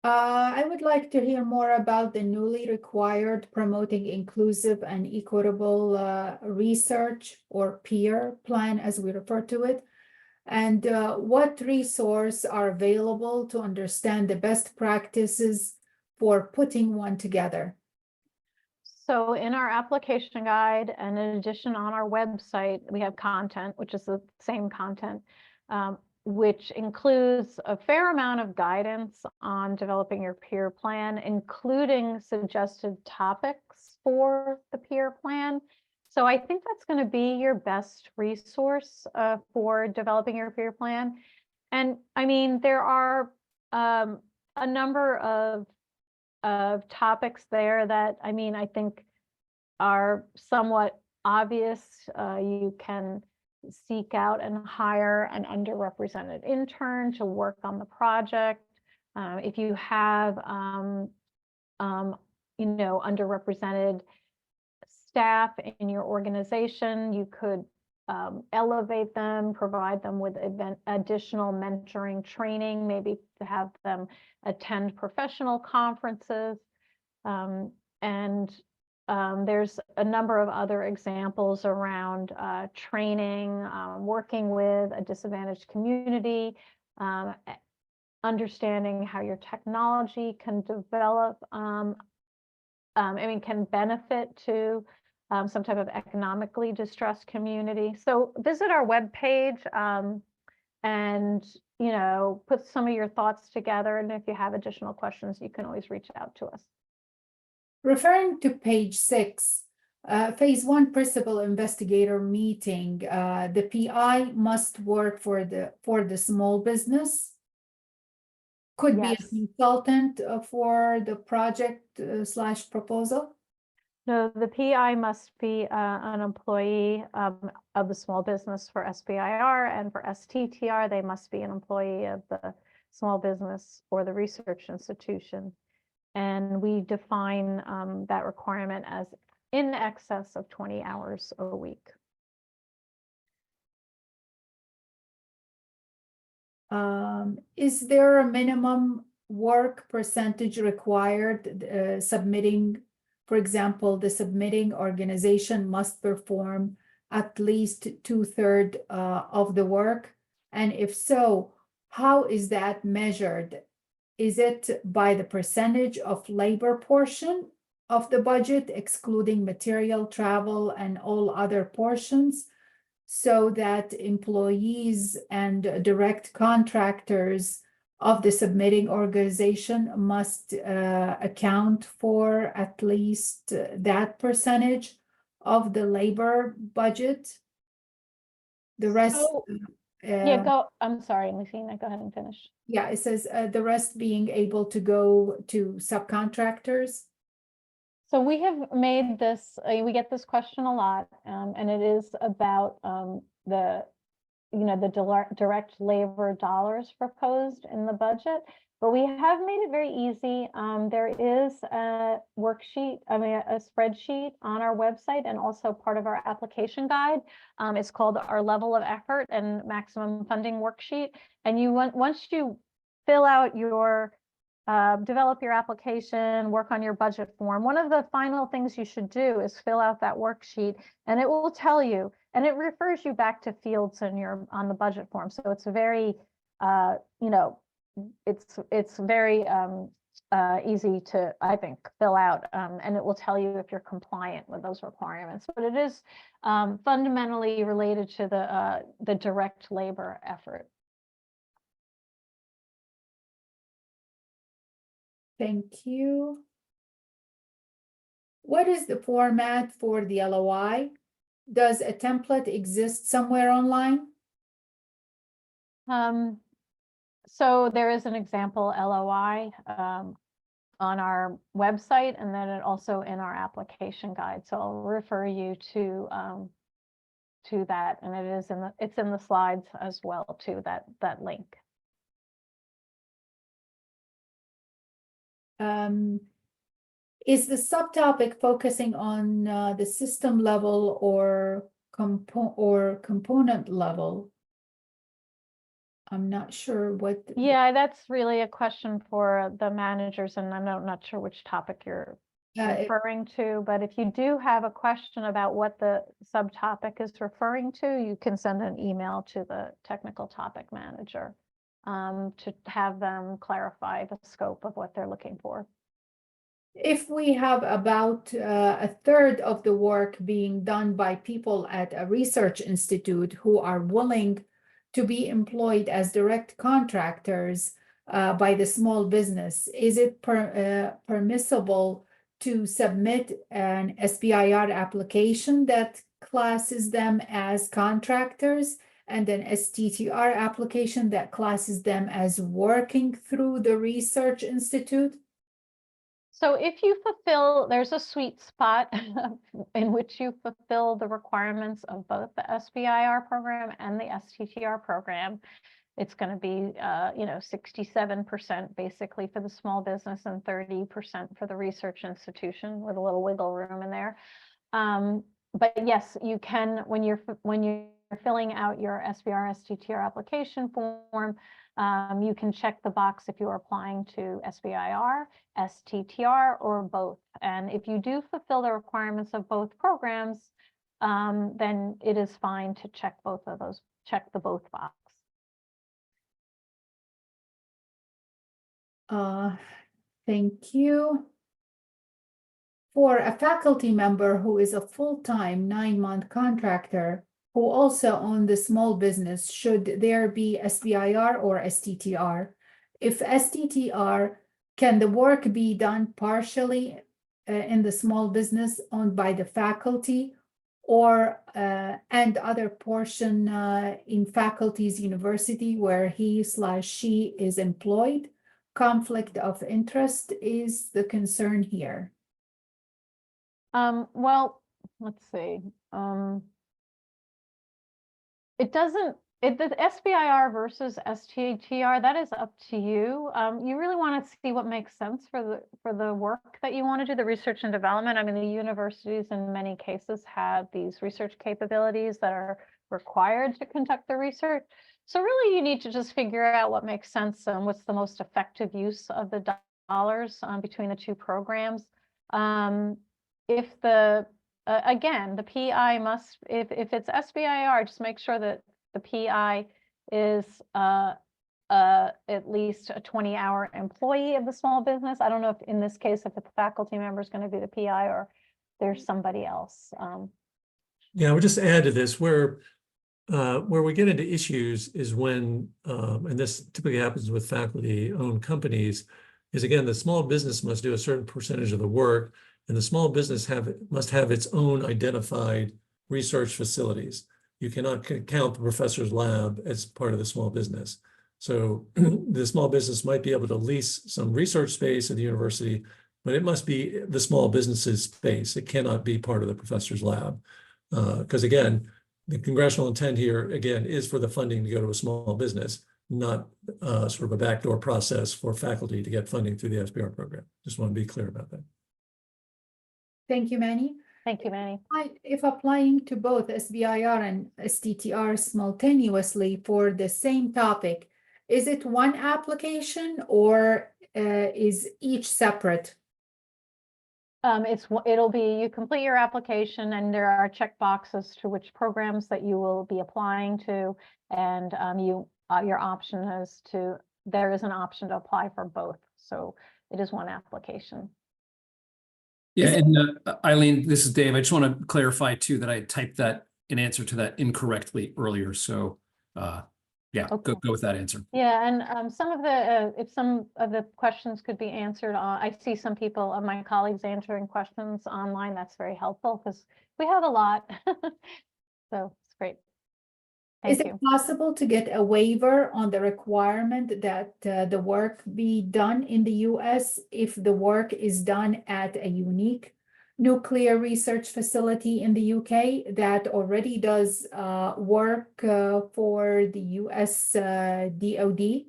I would like to hear more about the newly required promoting inclusive and equitable research, or PEER plan as we refer to it, and what resources are available to understand the best practices for putting one together.
So in our application guide, and in addition on our website, we have content, which is the same content, which includes a fair amount of guidance on developing your PEER plan, including suggested topics for the PEER plan. So I think that's going to be your best resource for developing your PEER plan. And I mean, there are a number of topics there that, I mean, I think are somewhat obvious. You can seek out and hire an underrepresented intern to work on the project. If you have, underrepresented staff in your organization, you could elevate them, provide them with additional mentoring training, maybe to have them attend professional conferences. There's a number of other examples around training, working with a disadvantaged community, understanding how your technology can develop, can benefit to some type of economically distressed community. So visit our webpage and, put some of your thoughts together. And if you have additional questions, you can always reach out to us.
Referring to page 6, phase 1 principal investigator meeting, the PI must work for the small business. Could be a consultant for the project / proposal.
No, the PI must be an employee of the small business for SBIR, and for STTR, they must be an employee of the small business or the research institution. And we define that requirement as in excess of 20 hours a week.
Is there a minimum work percentage required submitting? For example, the submitting organization must perform at least 2/3 of the work. And if so, how is that measured? Is it by the percentage of labor portion of the budget, excluding material, travel, and all other portions, so that employees and direct contractors of the submitting organization must account for at least that percentage of the labor budget. The rest,
So, I'm sorry, Lucina, go ahead and finish.
yeah, it says the rest being able to go to subcontractors.
So we have made this, we get this question a lot, and it is about the direct labor dollars proposed in the budget. But we have made it very easy. There is a worksheet, a spreadsheet on our website and also part of our application guide. It's called our level of effort and maximum funding worksheet. And once you fill out your develop your application, work on your budget form, one of the final things you should do is fill out that worksheet, and it will tell you, and it refers you back to fields on the budget form. So it's very, it's very easy to, I think, fill out, and it will tell you if you're compliant with those requirements. But it is fundamentally related to the direct labor effort.
Thank you. What is the format for the LOI? Does a template exist somewhere online?
So there is an example LOI on our website, and then also in our application guide. So I'll refer you to that, and it's in the slides as well too, that link.
Is the subtopic focusing on the system level or component level? I'm not sure what.
Yeah, that's really a question for the managers, and I'm not sure which topic you're referring to, but if you do have a question about what the subtopic is referring to, you can send an email to the technical topic manager to have them clarify the scope of what they're looking for.
If we have about a third of the work being done by people at a research institute who are willing to be employed as direct contractors by the small business, is it permissible to submit an SBIR application that classes them as contractors and an STTR application that classes them as working through the research institute?
So if you there's a sweet spot in which you fulfill the requirements of both the SBIR program and the STTR program. It's going to be, 67% basically for the small business and 30% for the research institution, with a little wiggle room in there. But yes, you can, when you're filling out your SBIR STTR application form, you can check the box if you're applying to SBIR, STTR, or both. And if you do fulfill the requirements of both programs, then it is fine to check both of those, check the both box.
Thank you. For a faculty member who is a full-time 9-month contractor who also owns the small business, should there be SBIR or STTR? If STTR, can the work be done partially in the small business owned by the faculty, or and other portion in faculty's university where he/she is employed? Conflict of interest is the concern here.
Well, let's see. The SBIR versus STTR, that is up to you. You really want to see what makes sense for the work that you want to do, the research and development. I mean, the universities in many cases have these research capabilities that are required to conduct the research. So really, you need to just figure out what makes sense and what's the most effective use of the dollars between the two programs. If again, the PI must, if it's SBIR, just make sure that the PI is at least a 20-hour employee of the small business. I don't know if in this case, if the faculty member is going to be the PI or there's somebody else.
Yeah, I would just add to this, where where we get into issues is when, and this typically happens with faculty-owned companies, is again, the small business must do a certain percentage of the work, and the small business must have its own identified research facilities. You cannot count the professor's lab as part of the small business. So the small business might be able to lease some research space at the university, but it must be the small business's space. It cannot be part of the professor's lab. Because again, the congressional intent here, again, is for the funding to go to a small business, not sort of a backdoor process for faculty to get funding through the SBIR program. Just want to be clear about that.
Thank you, Manny.
Thank you, Manny.
If applying to both SBIR and STTR simultaneously for the same topic, is it one application or is each separate?
It'll be, you complete your application and there are check boxes to which programs that you will be applying to. And your option is there is an option to apply for both. So it is one application.
Yeah, and Eileen, this is Dave. I just want to clarify too that I typed that in answer to that incorrectly earlier. So yeah,
Okay.
go with that answer.
Yeah, and some of the if some of the questions could be answered, I see some people of my colleagues answering questions online. That's very helpful because we have a lot. So it's great.
Is
Thank
it
you.
possible to get a waiver on the requirement that the work be done in the US if the work is done at a unique nuclear research facility in the UK that already does work for the US DoD?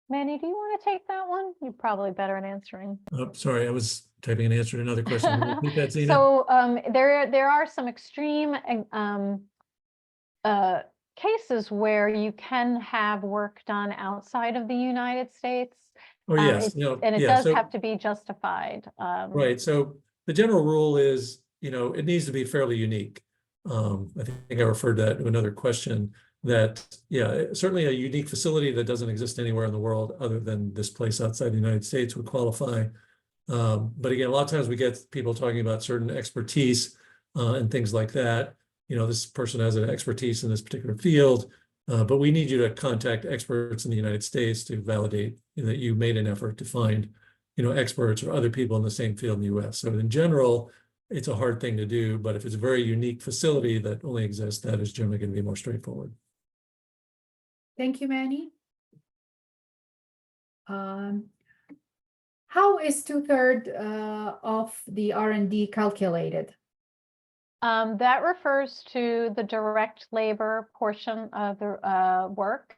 Manny, do you want to take that one? You're probably better at answering.
Oh, sorry, I was typing an answer to another question. Can you repeat that, Zena?
So there are some extreme cases where you can have work done outside of the United States.
Oh, yes. No,
And it
yeah,
does
so-
have to be justified.
Right. So the general rule is, it needs to be fairly unique. I think I referred that to another question that, yeah, certainly a unique facility that doesn't exist anywhere in the world other than this place outside the United States would qualify. But again, a lot of times we get people talking about certain expertise and things like that. This person has an expertise in this particular field, but we need you to contact experts in the United States to validate that you made an effort to find, experts or other people in the same field in the US. So in general, it's a hard thing to do, but if it's a very unique facility that only exists, that is generally going to be more straightforward.
Thank you, Manny. How is 2/3 of the R&D calculated?
That refers to the direct labor portion of the work.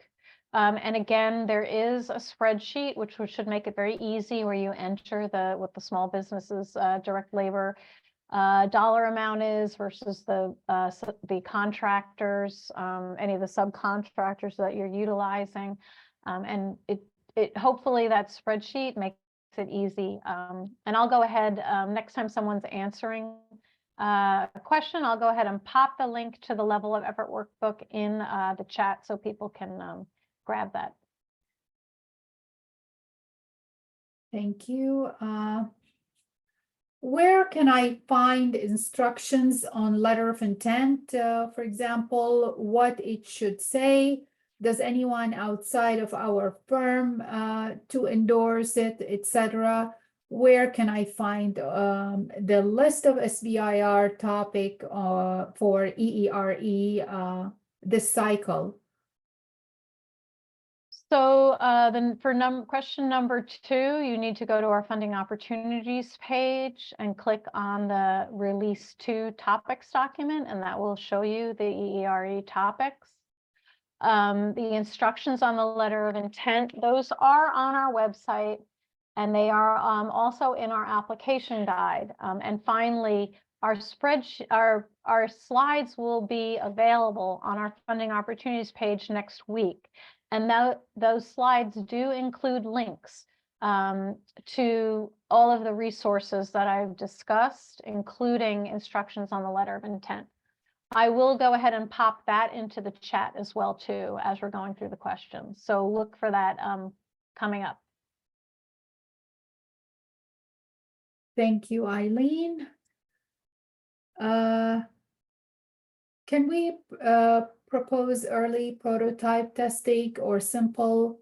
And again, there is a spreadsheet which should make it very easy where you enter what the small businesses direct labor dollar amount is versus the contractors, any of the subcontractors that you're utilizing. And it hopefully that spreadsheet makes it easy. And I'll go ahead next time someone's answering a question, I'll go ahead and pop the link to the level of effort workbook in the chat so people can grab that.
Thank you. Where can I find instructions on letter of intent? For example, what it should say? Does anyone outside of our firm to endorse it, etc.? Where can I find the list of SBIR topic for EERE this cycle?
So then for question number 2, you need to go to our funding opportunities page and click on the release 2 topics document, and that will show you the EERE topics. The instructions on the letter of intent, those are on our website, and they are also in our application guide. And finally, our spreadsheet, our slides will be available on our funding opportunities page next week. And those slides do include links to all of the resources that I've discussed, including instructions on the letter of intent. I will go ahead and pop that into the chat as well, too, as we're going through the questions. So look for that coming up.
Thank you, Eileen. Can we propose early prototype testing or simple?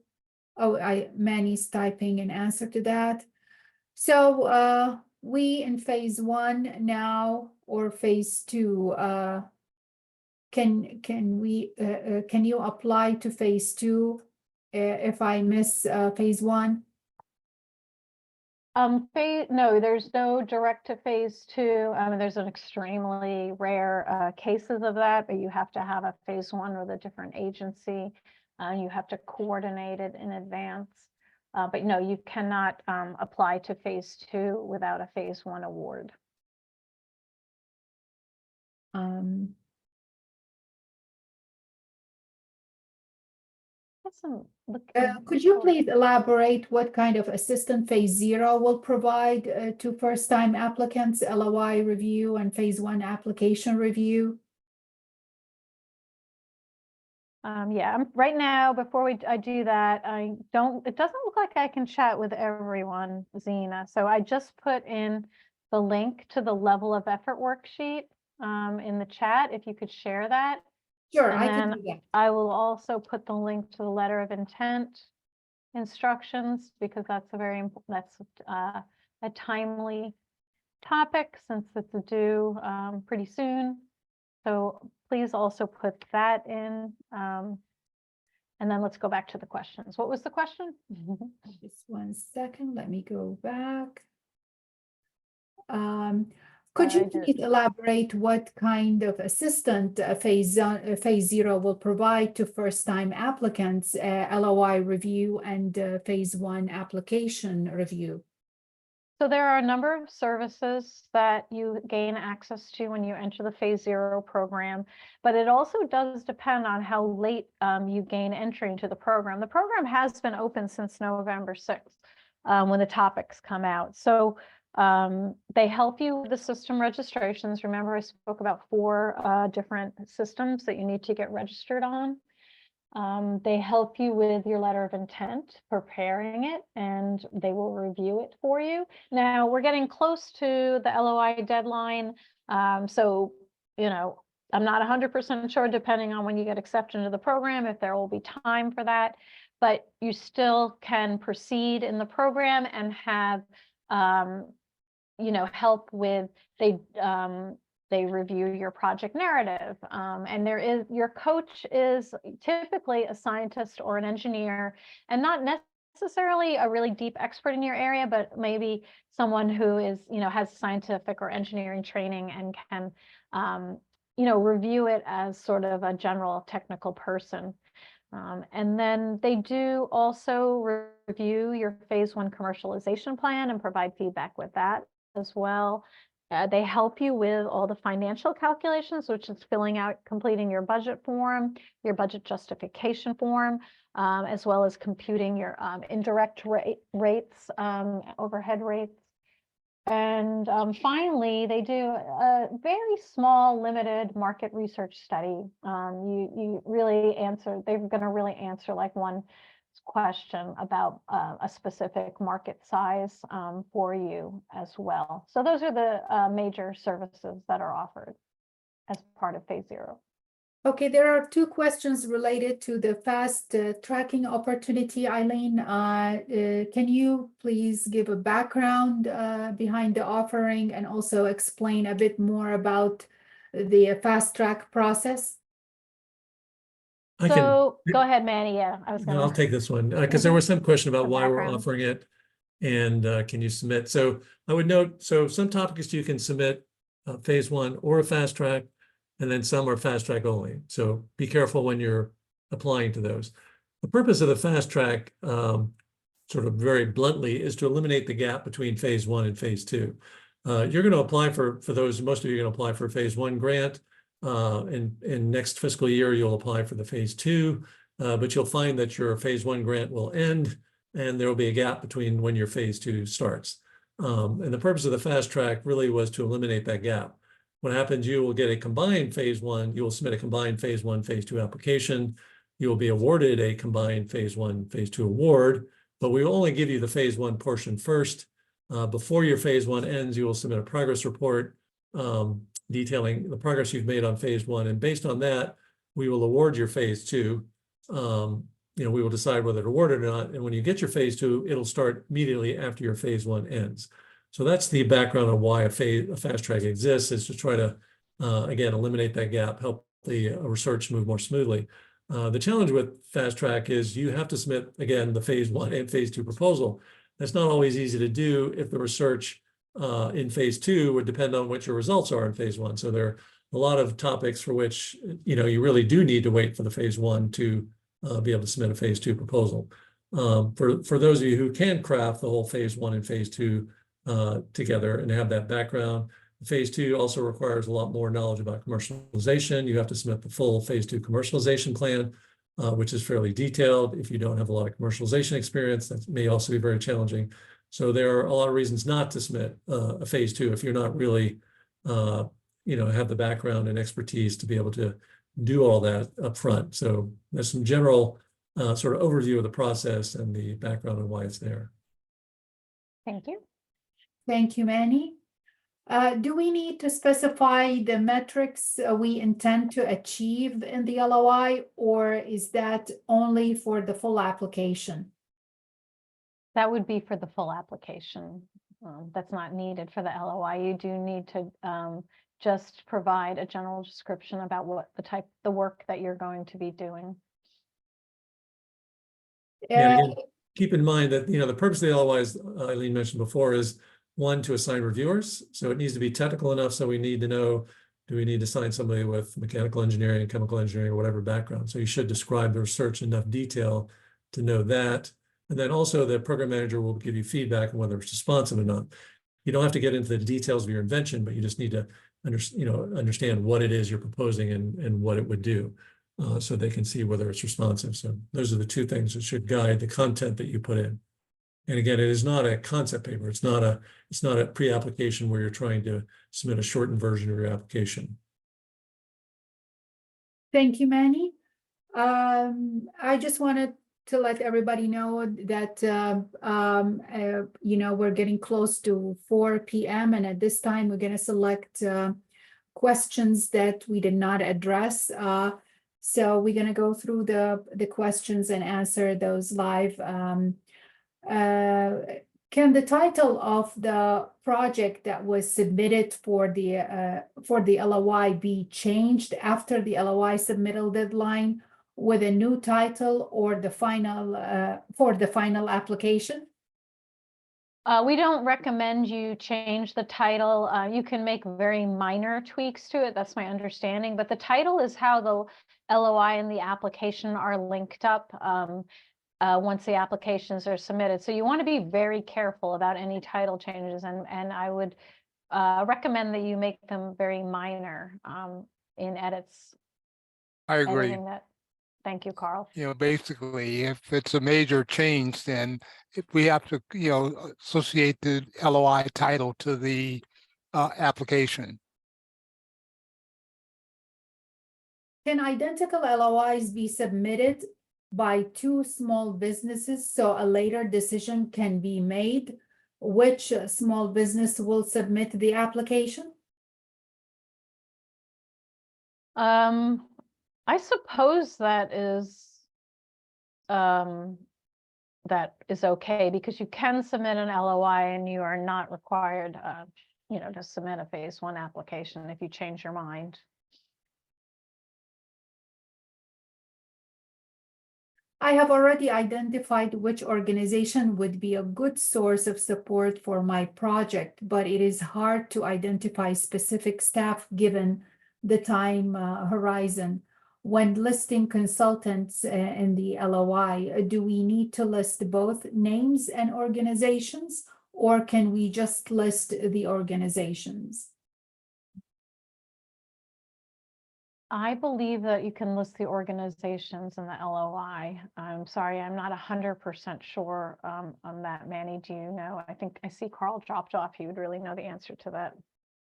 Oh, Manny's typing an answer to that. So we in phase 1 now or phase 2, can you apply to phase 2 if I miss phase 1?
No, there's no direct to phase 2. There's an extremely rare cases of that, but you have to have a phase 1 with a different agency. You have to coordinate it in advance. But no, you cannot apply to phase 2 without a phase 1 award.
Could you please elaborate what kind of assistance phase 0 will provide to first-time applicants, LOI review and phase 1 application review?
Yeah, right now, before I do that, it doesn't look like I can chat with everyone, Zena. So I just put in the link to the level of effort worksheet in the chat, if you could share that.
Sure,
And
I can
then
do that.
I will also put the link to the letter of intent instructions, because that's a timely topic since it's due pretty soon. So please also put that in. And then let's go back to the questions. What was the question?
Just 1 second, let me go back. Could you please elaborate what kind of assistance phase 0 will provide to first-time applicants, LOI review and phase 1 application review?
So there are a number of services that you gain access to when you enter the phase 0 program, but it also does depend on how late you gain entry into the program. The program has been open since November 6th when the topics come out. So they help you with the system registrations. Remember, I spoke about 4 different systems that you need to get registered on. They help you with your letter of intent, preparing it, and they will review it for you. Now, we're getting close to the LOI deadline. So, I'm not 100% sure, depending on when you get accepted into the program, if there will be time for that. But you still can proceed in the program and have, help with, they review your project narrative. And your coach is typically a scientist or an engineer, and not necessarily a really deep expert in your area, but maybe someone who is, has scientific or engineering training and can, review it as sort of a general technical person. And then they do also review your phase 1 commercialization plan and provide feedback with that as well. They help you with all the financial calculations, which is completing your budget form, your budget justification form, as well as computing your indirect rates, overhead rates. And finally, they do a very small, limited market research study. They're going to really answer like one question about a specific market size for you as well. So those are the major services that are offered as part of phase 0.
Okay, there are 2 questions related to the fast tracking opportunity. Eileen, can you please give a background behind the offering and also explain a bit more about the fast track process?
Go ahead, Manny. Yeah,
I'll take this one because there was some question about why we're offering it and can you submit. So I would note, so some topics you can submit phase 1 or a fast track, and then some are fast track only. So be careful when you're applying to those. The purpose of the fast track, sort of very bluntly, is to eliminate the gap between phase 1 and phase 2. You're going to apply for those, most of you are going to apply for a phase 1 grant. In next fiscal year, you'll apply for the phase 2, but you'll find that your phase 1 grant will end and there will be a gap between when your phase 2 starts. And the purpose of the fast track really was to eliminate that gap. What happens, you will get a combined phase 1, you will submit a combined phase 1, phase 2 application. You will be awarded a combined phase 1, phase 2 award, but we will only give you the phase 1 portion first. Before your phase 1 ends, you will submit a progress report detailing the progress you've made on phase one. And based on that, we will award your phase two. We will decide whether to award it or not. And when you get your phase two, it'll start immediately after your phase one ends. So that's the background of why a fast track exists, is to try to, again, eliminate that gap, help the research move more smoothly. The challenge with fast track is you have to submit, again, the phase one and phase two proposal. That's not always easy to do if the research in phase two would depend on what your results are in phase one. So there are a lot of topics for which, you really do need to wait for the phase one to be able to submit a phase two proposal. For those of you who can craft the whole phase one and phase two together and have that background, phase two also requires a lot more knowledge about commercialization. You have to submit the full phase two commercialization plan, which is fairly detailed. If you don't have a lot of commercialization experience, that may also be very challenging. So there are a lot of reasons not to submit a phase two if you're not really, have the background and expertise to be able to do all that up front. So there's some general sort of overview of the process and the background and why it's there.
Thank you.
Thank you, Manny. Do we need to specify the metrics we intend to achieve in the LOI, or is that only for the full application?
That would be for the full application. That's not needed for the LOI. You do need to just provide a general description about what the work that you're going to be doing.
And again, keep in mind that, the purpose of the LOI, as Eileen mentioned before, is one, to assign reviewers. So it needs to be technical enough. So we need to know, do we need to assign somebody with mechanical engineering, chemical engineering, or whatever background? So you should describe the research in enough detail to know that. And then also the program manager will give you feedback on whether it's responsive or not. You don't have to get into the details of your invention, but you just need to understand what it is you're proposing and what it would do, so they can see whether it's responsive. So those are the two things that should guide the content that you put in. And again, it is not a concept paper. It's not a pre-application where you're trying to submit a shortened version of your application.
Thank you, Manny. I just wanted to let everybody know that we're getting close to 4 p.m. and at this time we're going to select questions that we did not address. So we're going to go through the questions and answer those live. Can the title of the project that was submitted for the LOI be changed after the LOI submittal deadline with a new title or the final for the final application?
We don't recommend you change the title. You can make very minor tweaks to it. That's my understanding. But the title is how the LOI and the application are linked up once the applications are submitted. So you want to be very careful about any title changes, and I would recommend that you make them very minor in edits.
I agree.
Thank you, Carl.
Basically, if it's a major change, then we have to, associate the LOI title to the application.
Can identical LOIs be submitted by two small businesses so a later decision can be made which small business will submit the application?
I suppose that is okay, because you can submit an LOI and you are not required, to submit a phase one application if you change your mind.
I have already identified which organization would be a good source of support for my project, but it is hard to identify specific staff given the time horizon. When listing consultants in the LOI, do we need to list both names and organizations, or can we just list the organizations?
I believe that you can list the organizations in the LOI. I'm sorry, I'm not 100% sure on that. Manny, do you know? I see Carl dropped off. He would really know the answer to that.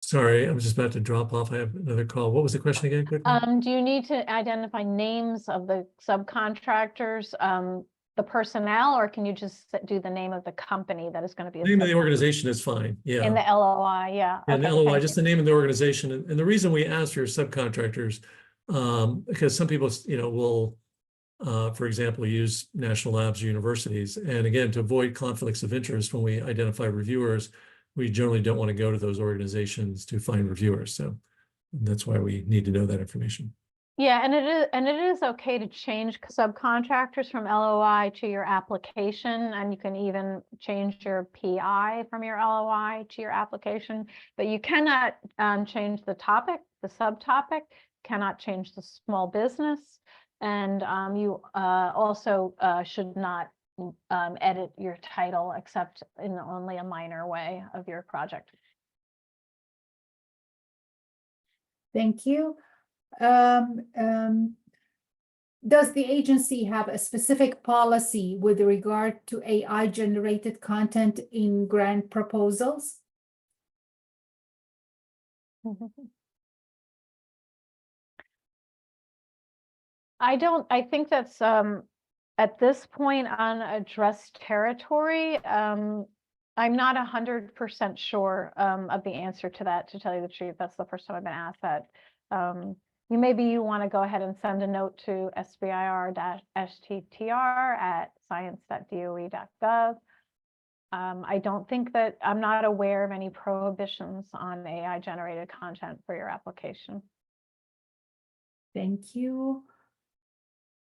Sorry, I was just about to drop off. I have another call. What was the question again? Quickly?
Do you need to identify names of the subcontractors? the personnel, or can you just do the name of the company that is going to be?
Name of the organization is fine, yeah.
In the LOI, yeah.
And the
Okay,
LOI,
thank
just
you.
the name of the organization. And the reason we ask for your subcontractors, because some people, will, for example, use national labs or universities. And again, to avoid conflicts of interest when we identify reviewers, we generally don't want to go to those organizations to find reviewers. So that's why we need to know that information.
Yeah, and it is okay to change subcontractors from LOI to your application, and you can even change your PI from your LOI to your application, but you cannot change the topic, the subtopic, cannot change the small business, and you also should not edit your title except in only a minor way of your project.
Thank you. Does the agency have a specific policy with regard to AI generated content in grant proposals?
I think that's at this point unaddressed territory. I'm not 100% sure of the answer to that, to tell you the truth. That's the first time I've been asked that. Maybe you want to go ahead and send a note to SBIR-STTR@science.doe.gov. I don't think that, I'm not aware of any prohibitions on AI generated content for your application.
Thank you.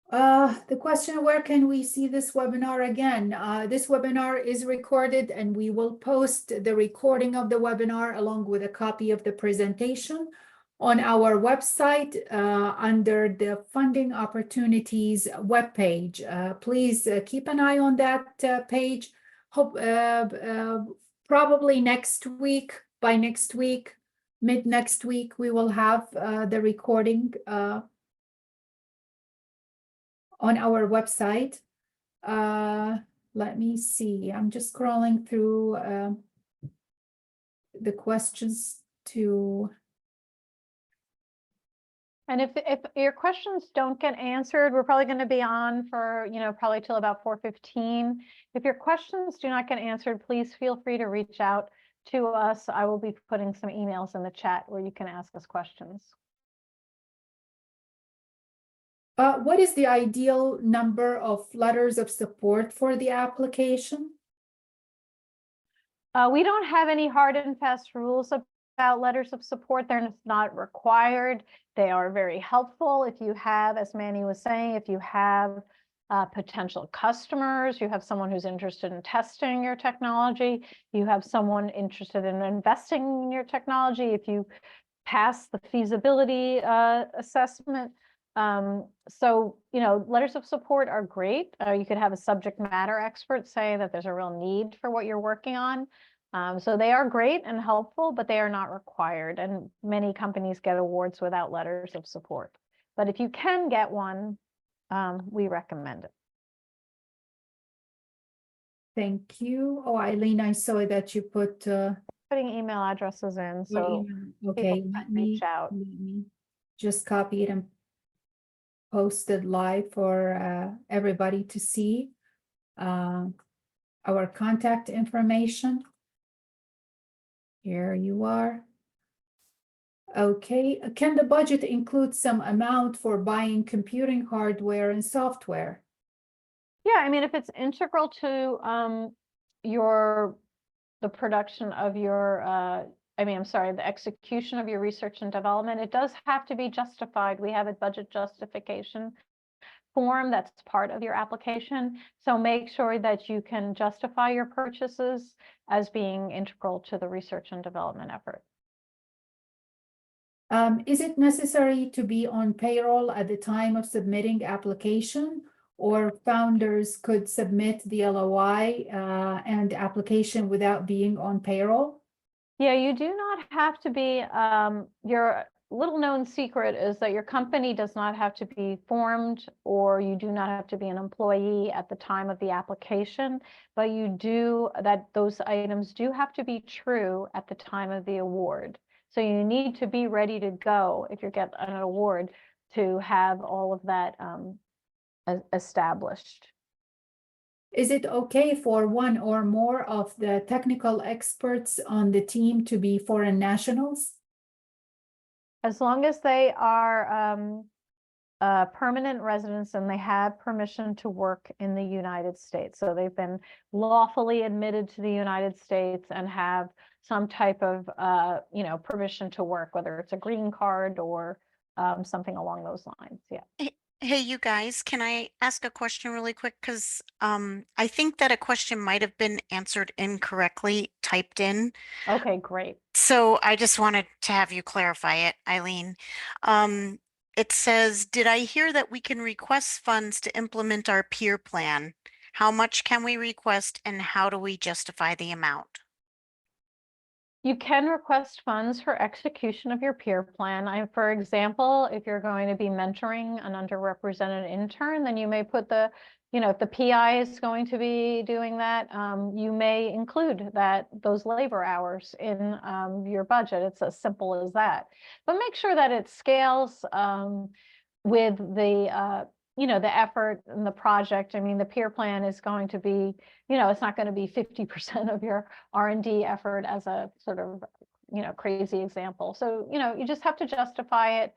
The question, where can we see this webinar again? This webinar is recorded, and we will post the recording of the webinar along with a copy of the presentation on our website under the Funding Opportunities webpage. Please keep an eye on that page. Hope probably next week, by next week, mid next week, we will have the recording on our website. Let me see. I'm just scrolling through the questions to.
And if your questions don't get answered, we're probably going to be on for, probably till about 4:15. If your questions do not get answered, please feel free to reach out to us. I will be putting some emails in the chat where you can ask us questions.
What is the ideal number of letters of support for the application?
We don't have any hard and fast rules about letters of support. They're not required. They are very helpful. If you have, as Manny was saying, if you have potential customers, you have someone who's interested in testing your technology, you have someone interested in investing in your technology, if you pass the feasibility assessment. So, letters of support are great. You could have a subject matter expert say that there's a real need for what you're working on. So they are great and helpful, but they are not required. And many companies get awards without letters of support. But if you can get one, we recommend it.
Thank you. Oh, Eileen, I saw that you put
Putting email addresses in, so
okay,
people
let
can
me
reach out.
just copy it and post it live for everybody to see. Our contact information. Here you are. Okay, can the budget include some amount for buying computing hardware and software?
Yeah, I mean, if it's integral to the production of your, the execution of your research and development, it does have to be justified. We have a budget justification form that's part of your application. So make sure that you can justify your purchases as being integral to the research and development effort.
Is it necessary to be on payroll at the time of submitting application, or founders could submit the LOI and application without being on payroll?
Yeah, you do not have to be, your little known secret is that your company does not have to be formed, or you do not have to be an employee at the time of the application, but those items do have to be true at the time of the award. So you need to be ready to go if you get an award to have all of that established.
Is it okay for one or more of the technical experts on the team to be foreign nationals?
As long as they are permanent residents and they have permission to work in the United States. So they've been lawfully admitted to the United States and have some type of, permission to work, whether it's a green card or something along those lines. Yeah.
Hey, you guys, can I ask a question really quick? Because I think that a question might have been answered incorrectly, typed in.
Okay, great.
So I just wanted to have you clarify it, Eileen. It says, did I hear that we can request funds to implement our peer plan? How much can we request and how do we justify the amount?
You can request funds for execution of your peer plan. For example, if you're going to be mentoring an underrepresented intern, then you may put if the PI is going to be doing that, you may include those labor hours in your budget. It's as simple as that. But make sure that it scales with the effort and the project. I mean, the peer plan is going to be, it's not going to be 50% of your R&D effort as a sort of, crazy example. So, you just have to justify it.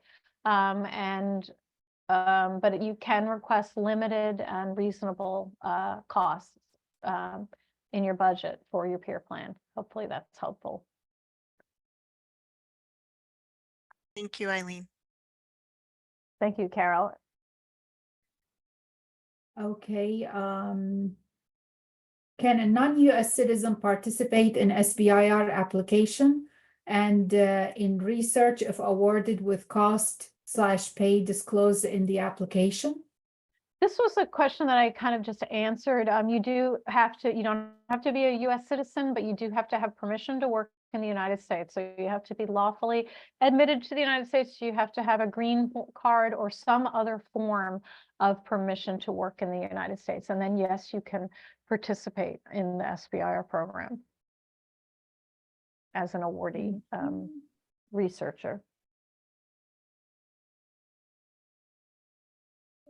But you can request limited and reasonable costs in your budget for your peer plan. Hopefully that's helpful.
Thank you, Eileen.
Thank you, Carol.
Okay, can a non-US citizen participate in SBIR application and in research if awarded with cost/pay disclosed in the application?
This was a question that I kind of just answered. You don't have to be a US citizen, but you do have to have permission to work in the United States. So you have to be lawfully admitted to the United States. You have to have a green card or some other form of permission to work in the United States. And then, yes, you can participate in the SBIR program as an awardee researcher.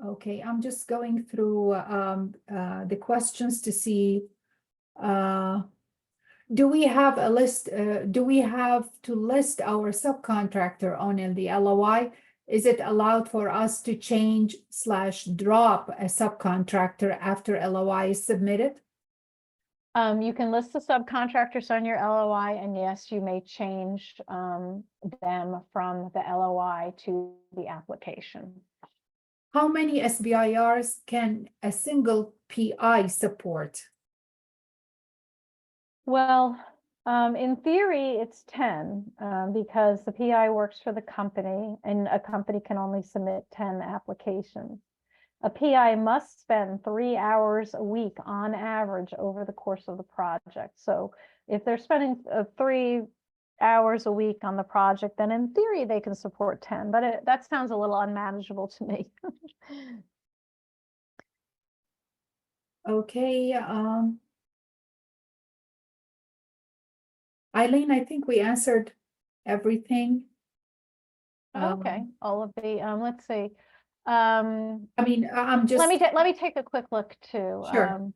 Okay, I'm just going through the questions to see, do we have a list, do we have to list our subcontractor on the LOI? Is it allowed for us to change/drop a subcontractor after LOI is submitted?
You can list the subcontractors on your LOI, and yes, you may change them from the LOI to the application.
How many SBIRs can a single PI support?
Well, in theory, it's 10 because the PI works for the company and a company can only submit 10 applications. A PI must spend 3 hours a week on average over the course of the project. So if they're spending 3 hours a week on the project, then in theory they can support 10, but that sounds a little unmanageable to me.
Okay, Eileen, I think we answered everything.
Okay, all of the let's see.
I mean, I'm just
let me take a quick look too.
Sure.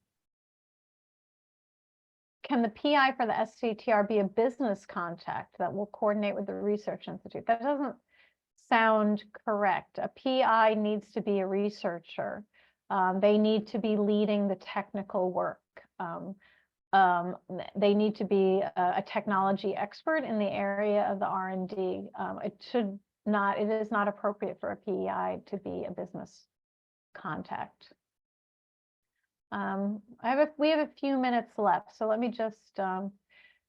Can the PI for the SCTR be a business contact that will coordinate with the research institute? That doesn't sound correct. A PI needs to be a researcher. They need to be leading the technical work. They need to be a technology expert in the area of the R&D. It is not appropriate for a PEI to be a business contact. We have a few minutes left, so let me just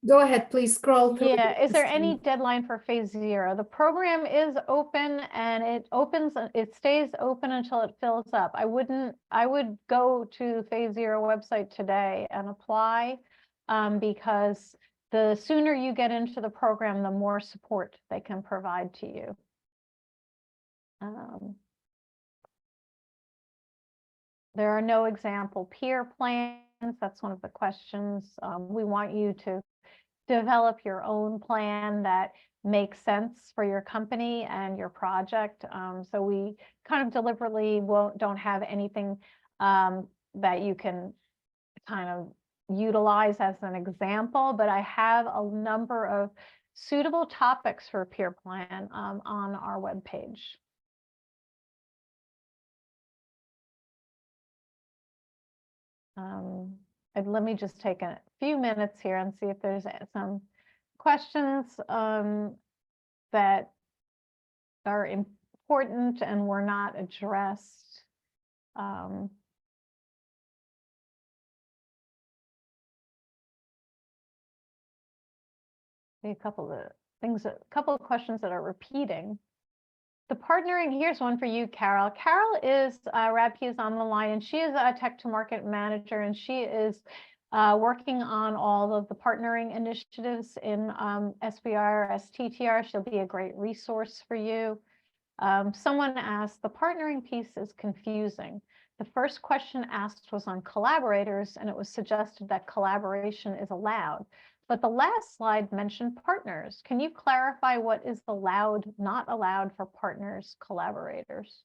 go ahead, please scroll through.
yeah, is there any deadline for phase 0? The program is open and it stays open until it fills up. I would go to phase 0 website today and apply because the sooner you get into the program, the more support they can provide to you. There are no example peer plans. That's one of the questions. We want you to develop your own plan that makes sense for your company and your project. So we kind of deliberately don't have anything that you can kind of utilize as an example, but I have a number of suitable topics for peer plan on our webpage. And let me just take a few minutes here and see if there's some questions that are important and were not addressed. A couple of things, a couple of questions that are repeating. The partnering, here's one for you, Carol. Carol is, Rabki is on the line, and she is a tech to market manager, and she is working on all of the partnering initiatives in SBIR, STTR. She'll be a great resource for you. Someone asked, the partnering piece is confusing. The first question asked was on collaborators, and it was suggested that collaboration is allowed. But the last slide mentioned partners. Can you clarify what is allowed, not allowed for partners, collaborators?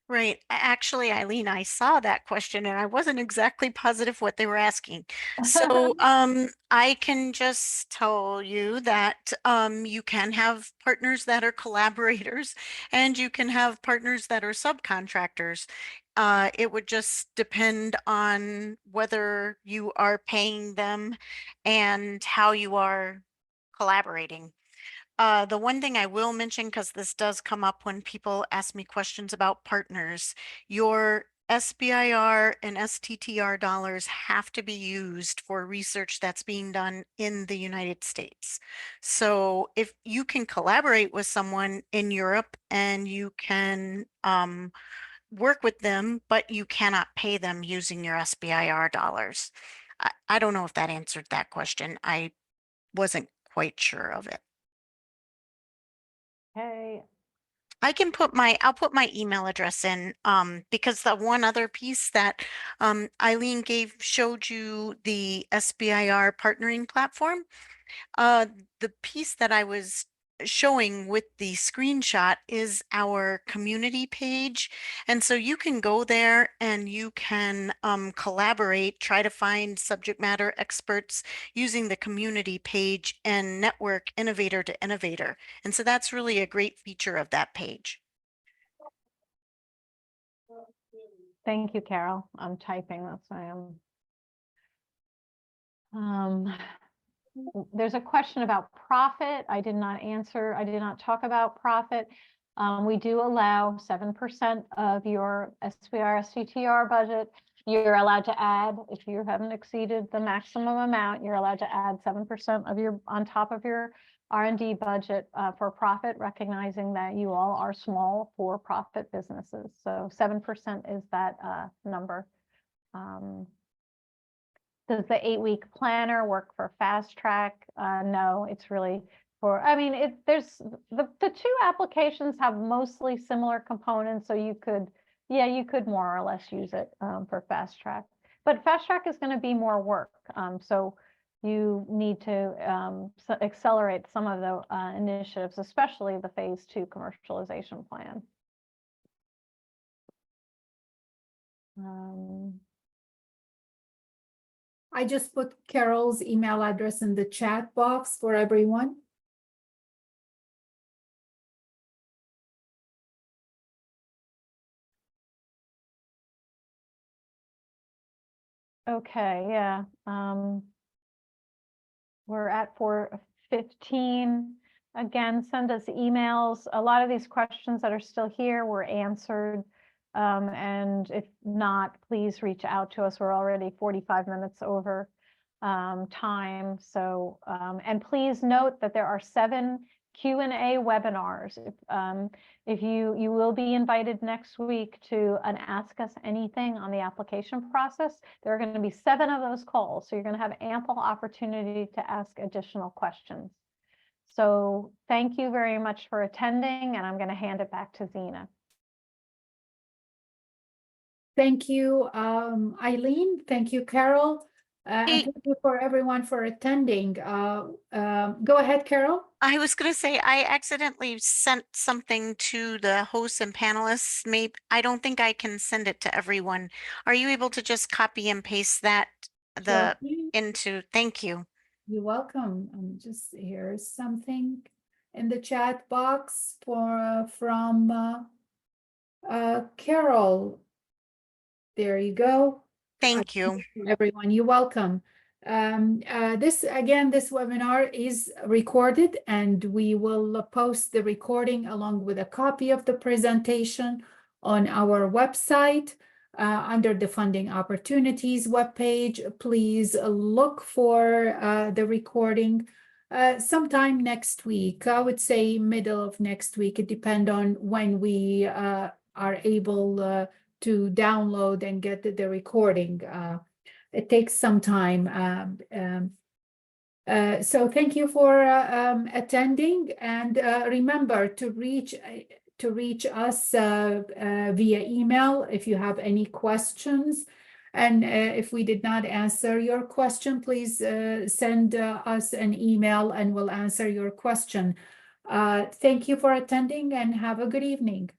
Right. Actually, Eileen, I saw that question and I wasn't exactly positive what they were asking. So I can just tell you that you can have partners that are collaborators and you can have partners that are subcontractors. It would just depend on whether you are paying them and how you are collaborating. The one thing I will mention, because this does come up when people ask me questions about partners, your SBIR and STTR dollars have to be used for research that's being done in the United States. So if you can collaborate with someone in Europe and you can work with them, but you cannot pay them using your SBIR dollars. I don't know if that answered that question. I wasn't quite sure of it.
Okay.
I'll put my email address in because the one other piece that Eileen showed you the SBIR partnering platform. The piece that I was showing with the screenshot is our community page. And so you can go there and you can collaborate, try to find subject matter experts using the community page and network innovator to innovator. And so that's really a great feature of that page.
Thank you, Carol. I'm typing, that's why I'm. There's a question about profit. I did not answer. I did not talk about profit. We do allow 7% of your SBIR, STTR budget. You're allowed to add, if you haven't exceeded the maximum amount, you're allowed to add 7% of your, on top of your R&D budget for profit, recognizing that you all are small for-profit businesses. So 7% is that number. Does the 8-week planner work for fast track? No, it's really for, I mean, there's the two applications have mostly similar components. So you could, yeah, you could more or less use it for fast track, but fast track is going to be more work. So you need to accelerate some of the initiatives, especially the phase 2 commercialization plan.
I just put Carol's email address in the chat box for everyone.
Okay, yeah. We're at 4:15. Again, send us emails. A lot of these questions that are still here were answered. And if not, please reach out to us. We're already 45 minutes over time. So, and please note that there are 7 Q&A webinars. If you will be invited next week to an Ask Us Anything on the application process. There are going to be 7 of those calls. So you're going to have ample opportunity to ask additional questions. So thank you very much for attending, and I'm going to hand it back to Zena.
Thank you, Eileen. Thank you, Carol. And
Hey.
thank you for everyone for attending. Go ahead, Carol.
I was going to say I accidentally sent something to the hosts and panelists. Maybe I don't think I can send it to everyone. Are you able to just copy and paste that the,
Sure.
into, thank you.
You're welcome. Just here's something in the chat box from Carol. There you go.
Thank you.
Everyone, you're welcome. This webinar is recorded, and we will post the recording along with a copy of the presentation on our website under the Funding Opportunities webpage. Please look for the recording sometime next week. I would say middle of next week. It depends on when we are able to download and get the recording. It takes some time. So thank you for attending, and remember to reach us via email if you have any questions. And if we did not answer your question, please send us an email and we'll answer your question. Thank you for attending and have a good evening.